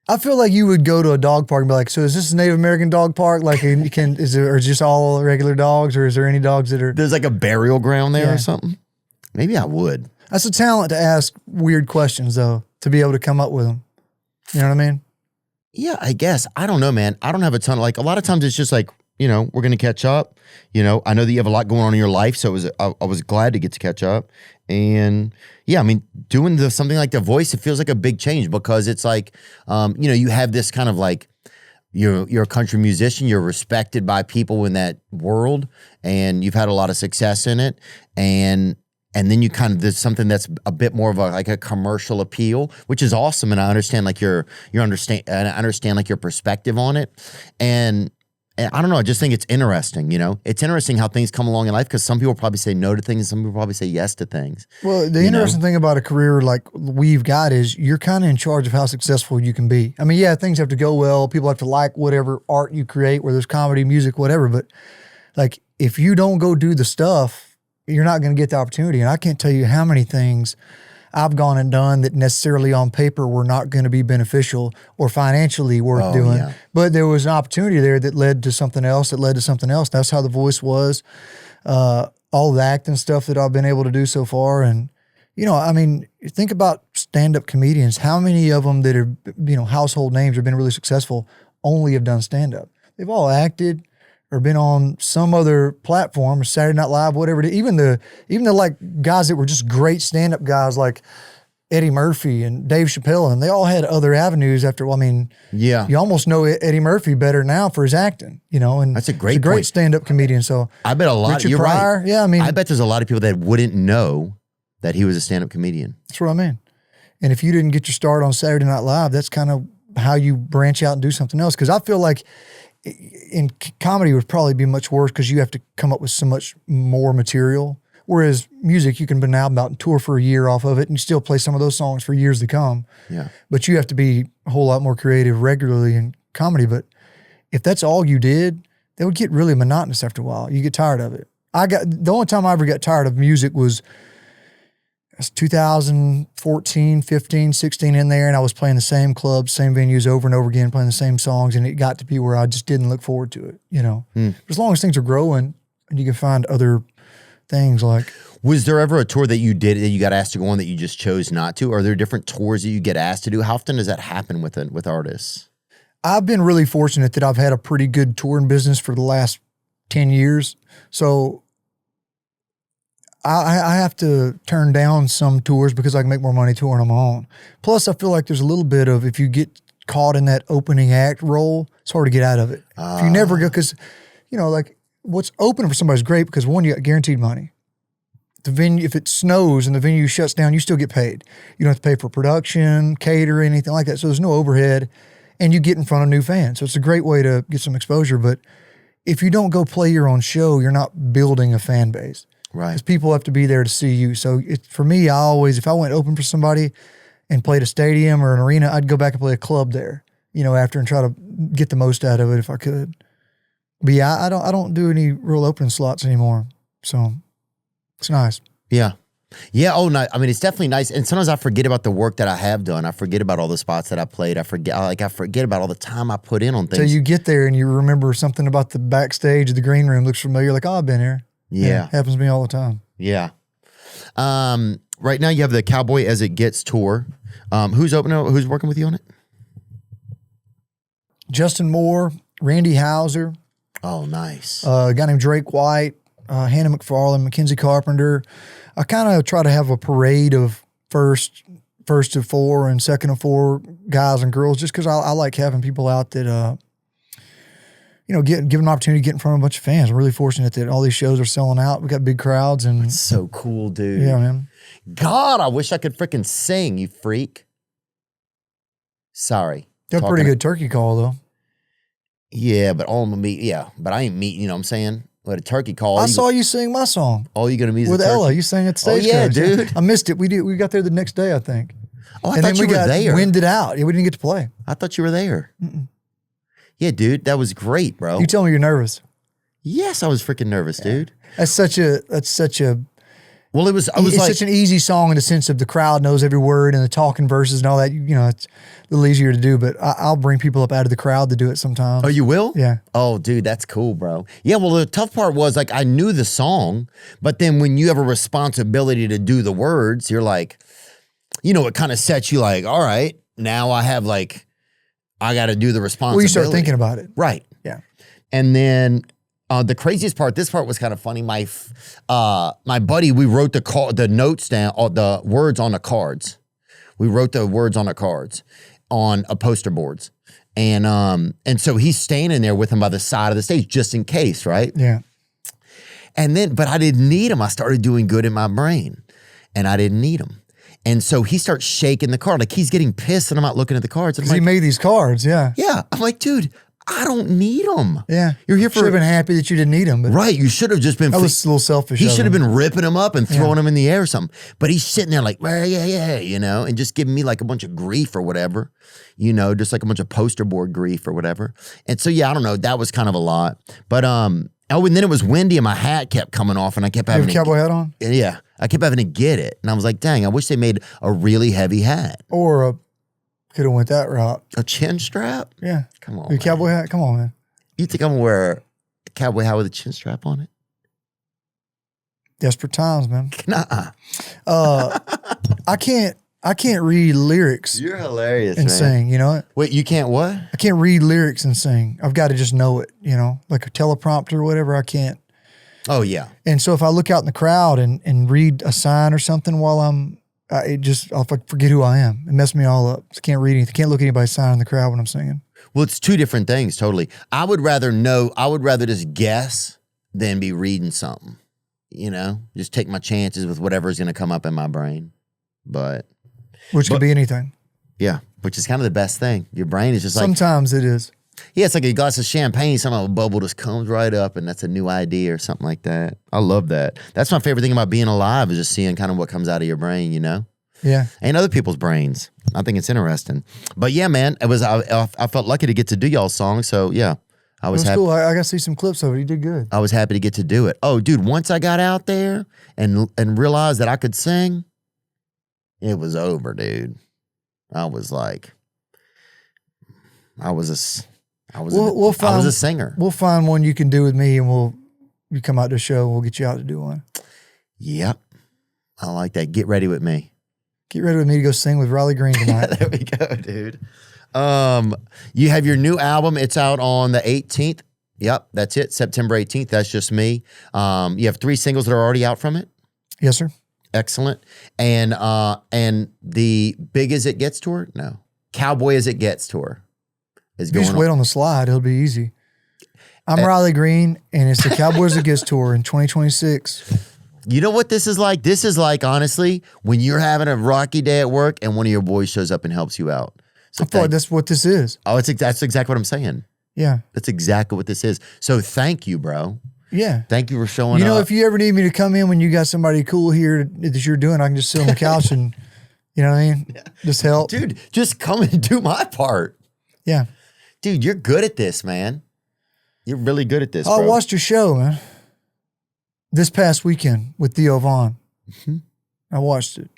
I feel like you would go to a dog park and be like, so is this a Native American dog park? Like, or just all regular dogs, or is there any dogs that are... There's like a burial ground there or something. Maybe I would. That's a talent to ask weird questions, though, to be able to come up with them. You know what I mean? Yeah, I guess. I don't know, man. I don't have a ton. Like, a lot of times it's just like, you know, we're going to catch up. You know, I know that you have a lot going on in your life, so I was glad to get to catch up. And yeah, I mean, doing something like The Voice, it feels like a big change because it's like, you know, you have this kind of like, you're a country musician, you're respected by people in that world, and you've had a lot of success in it. And then you kind of, there's something that's a bit more of a commercial appeal, which is awesome. And I understand like I understand like your perspective on it. And I don't know, I just think it's interesting, you know? It's interesting how things come along in life because some people probably say no to things and some people probably say yes to things. Well, the interesting thing about a career like we've got is you're kind of in charge of how successful you can be. I mean, yeah, things have to go well. People have to like whatever art you create, whether it's comedy, music, whatever. But like, if you don't go do the stuff, you're not going to get the opportunity. And I can't tell you how many things I've gone and done that necessarily on paper were not going to be beneficial or financially worth doing. Yeah. But there was an opportunity there that led to something else, That's how The Voice was. All the acting stuff that I've been able to do so far. And, you know, I mean, think about stand-up comedians. How many of them that are, you know, household names have been really successful only have done stand-up? They've all acted or been on some other platform, or Saturday Night Live, whatever it is. Even the like guys that were just great stand-up guys like Eddie Murphy and Dave Chappelle, and they all had other avenues after. Well, I mean, yeah, you almost know Eddie Murphy better now for his acting, you know. And that's a great stand-up comedian. So I bet a lot. Richard You're Pryor, right. Yeah, I mean, I bet there's a lot of people that wouldn't know that he was a stand-up comedian. That's what I mean. And if you didn't get your start on Saturday Night Live, that's kind of how you branch out and do something else. Because I feel like in comedy would probably be much worse because you have to come up with so much more material. Whereas music, you can put an album out and tour for a year off of it and still play some of those songs for years to come. Yeah. But you have to be a whole lot more creative regularly in comedy. But if that's all you did, that would get really monotonous after a while. You get tired of it. The only time I ever got tired of music was 2014, 15, 16 in there, and I was playing the same clubs, same venues over and over again, playing the same songs, and it got to be where I just didn't look forward to it, you know. But as long as things are growing and you can find other things like... Was there ever a tour that you did that you got asked to go on that you just chose not to? Are there different tours that you get asked to do? How often does that happen with artists? I've been really fortunate that I've had a pretty good touring business for the last 10 years. So I have to turn down some tours because I can make more money touring on my own. Plus, I feel like there's a little bit of, if you get caught in that opening act role, it's hard to get out of it. If you never go, because, you know, like what's open for somebody is great because one, you got guaranteed money. The venue, if it snows and the venue shuts down, you still get paid. You don't have to pay for production, catering, anything like that. So there's no overhead. And you get in front of new fans. So it's a great way to get some exposure. But if you don't go play your own show, you're not building a fan base. Right. Because people have to be there to see you. So for me, I always, if I went open for somebody and played a stadium or an arena, I'd go back and play a club there, you know, after and try to get the most out of it if I could. But yeah, I don't do any real opening slots anymore. So it's nice. Yeah. Yeah. Oh, no. I mean, it's definitely nice. And sometimes I forget about the work that I have done. I forget about all the spots that I played. I forget about all the time I put in on things. So you get there and you remember something about the backstage of the green room looks familiar. Like, oh, I've been here. Yeah. Happens to me all the time. Yeah. Right now you have the Cowboy As It Gets tour. Who's working with you on it? Justin Moore, Randy Houser. Oh, nice. A guy named Drake White, Hannah McFarlane, Mackenzie Carpenter. I kind of try to have a parade of first of four and second of four guys and girls just because I like having people out that, you know, give them an opportunity to get in front of a bunch of fans. I'm really fortunate that all these shows are selling out. We got big crowds. And it's so cool, dude. Yeah, man. God, I wish I could freaking sing, you freak. Sorry. Got a pretty good turkey call, though. Yeah, but all I'm meat. Yeah, but I ain't meat. You know what I'm saying? With a turkey call. I saw you sing my song. All you gonna meet is with Ella. You sang at the stage. Oh yeah, dude. I missed it. We got there the next day, I think. Oh, I thought you were there. And then we got winded out. Yeah, we didn't get to play. I thought you were there. Yeah, dude, that was great, bro. You tell me you're nervous. Yes, I was freaking nervous, dude. That's such a. Well, it's such an easy song in the sense of the crowd knows every word and the talking verses and all that. You know, it's a little easier to do, but I'll bring people up out of the crowd to do it sometimes. Oh, you will? Yeah. Oh, dude, that's cool, bro. Yeah, well, the tough part was, like, I knew the song, but then when you have a responsibility to do the words, you're like, you know, it kind of sets you like, all right, now I have, like, I got to do the responsibility. Well, you start thinking about it. Right. Yeah. And then the craziest part, this part was kind of funny. My buddy, we wrote the notes down, the words on the cards. We wrote the words on the cards on a poster boards. And so he's standing there with him by the side of the stage just in case, right? Yeah. And then, but I didn't need him. I started doing good in my brain and I didn't need him. And so he starts shaking the card. Like he's getting pissed and I'm not looking at the cards. Because he made these cards, yeah. Yeah. I'm like, dude, I don't need them. Yeah. You're here for... Should have been happy that you didn't need them. But right. You should have just been... That was a little selfish. He should have been ripping them up and throwing them in the air or something. But he's sitting there like, well, yeah, you know, and just giving me like a bunch of grief or whatever, you know, just like a bunch of poster board grief or whatever. And so, yeah, I don't know. That was kind of a lot. But, oh, and then it was windy and my hat kept coming off and I kept having... You have a cowboy hat on? Yeah. I kept having to get it. And I was like, dang, I wish they made a really heavy hat. Or could have went that route. A chin strap? Yeah. Come on, a cowboy hat? Come on, man. You think I'm going to wear a cowboy hat with a chin strap on it? Desperate times, man. Nuh-uh. I can't read lyrics. You're hilarious, and man. Sing, you know? Wait, you can't what? I can't read lyrics and sing. I've got to just know it, you know? Like a teleprompter or whatever, I can't. Oh, yeah. And so if I look out in the crowd and read a sign or something while I'll forget who I am. It messes me all up. I can't read anything. Can't look at anybody's sign in the crowd when I'm singing. Well, it's two different things, totally. I would rather just guess than be reading something, you know? Just take my chances with whatever's going to come up in my brain. But which could be anything. Yeah, which is kind of the best thing. Your brain is just like, Sometimes it is. yeah, it's like a glass of champagne. Somehow a bubble just comes right up, and that's a new idea or something like that. I love that. That's my favorite thing about being alive is just seeing kind of what comes out of your brain, you know? Yeah. And other people's brains. I think it's interesting. But yeah, man, it was. I felt lucky to get to do y'all's song. So yeah, I It was was happy. cool. I got to see some clips of it. You did good. I was happy to get to do it. Oh, dude, once I got out there and realized that I could sing, it was over, dude. I was like, I was a singer. We'll find one you can do with me, and you come out to the show. We'll get you out to do one. Yep, I like that. Get ready with me. Get ready with me to go sing with Riley Green tonight. There we go, dude. You have your new album. It's out on the 18th. Yep, that's it. September 18th. That's just me. You have 3 singles that are already out from it. Yes, sir. Excellent. And the Big As It Gets tour? No. Cowboy As It Gets tour is If you just going wait on. on the slide, it'll be easy. I'm Riley Green, and it's the Cowboys That Gets tour in 2026. You know what this is like? This is like, honestly, when you're having a rocky day at work and one of your boys shows up and helps you out. So I feel like that's what this is. that's exactly what I'm saying. Yeah. That's exactly what this is. So thank you, bro. Yeah. Thank you for showing You know, up. if you ever need me to come in when you got somebody cool here that you're doing, I can just sit on the couch and, you know what I mean? Just help. Dude, just come and do my part. Yeah. Dude, you're good at this, man. You're really good at this, I bro. watched your show, man. This past weekend with Theo Vaughn. Mm-hmm. I watched it.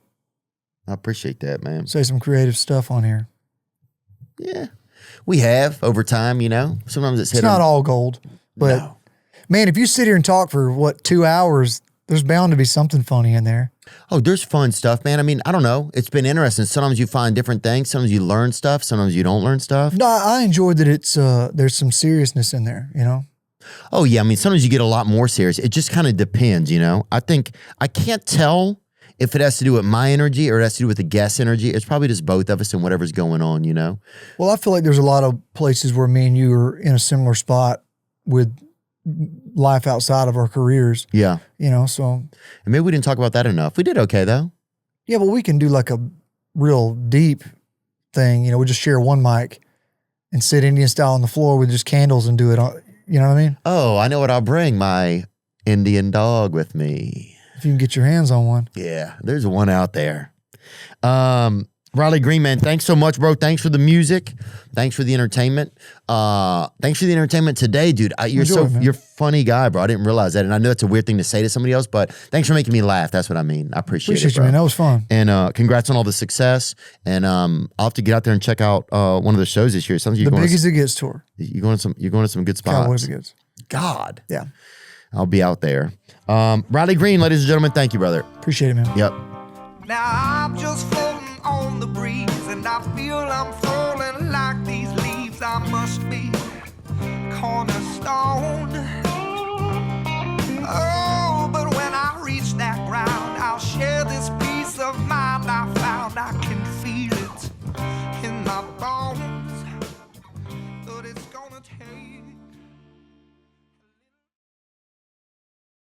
I appreciate that, man. Say some creative stuff on here. Yeah. We have over time, you know. Sometimes it's hit It's not all gold, but No. man, if you sit here and talk for 2 hours, there's bound to be something funny in there. Oh, there's fun stuff, man. I mean, I don't know. It's been interesting. Sometimes you find different things. Sometimes you learn stuff. Sometimes you don't learn stuff. No, I enjoyed that it's there's some seriousness in there, you know? Oh, yeah. I mean, sometimes you get a lot more serious. It just kind of depends, you know. I can't tell if it has to do with my energy or it has to do with the guest energy. It's probably just both of us and whatever's going on, you know. Well, I feel like there's a lot of places where me and you are in a similar spot with life outside of our careers, Yeah. you know? So, And maybe we didn't talk about that enough. We did okay, though. yeah, but we can do like a real deep thing, you know? We just share one mic and sit Indian style on the floor with just candles and do it on, you know what I mean? Oh, I know what I'll bring. My Indian dog with me. If you can get your hands on one. Yeah, there's one out there. Riley Green, man, thanks so much, bro. Thanks for the music. Thanks for the entertainment. Thanks for the entertainment today, dude. You're Man. you're a funny guy, bro. I didn't realize that. And I know that's a weird thing to say to somebody else, but thanks for making me laugh. That's what I mean. I appreciate it, Appreciate you, bro. man. That was fun. And congrats on all the success. And I'll have to get out there and check out one of the shows this year. Sounds like The Big As It Gets tour. you're going to some good spots. Cowboys It Gets. God. Yeah. I'll be out there. Riley Green, ladies and gentlemen, thank you, brother. Appreciate it, man. Yep. Now I'm just floating on the breeze, and I feel I'm falling like these leaves. I'm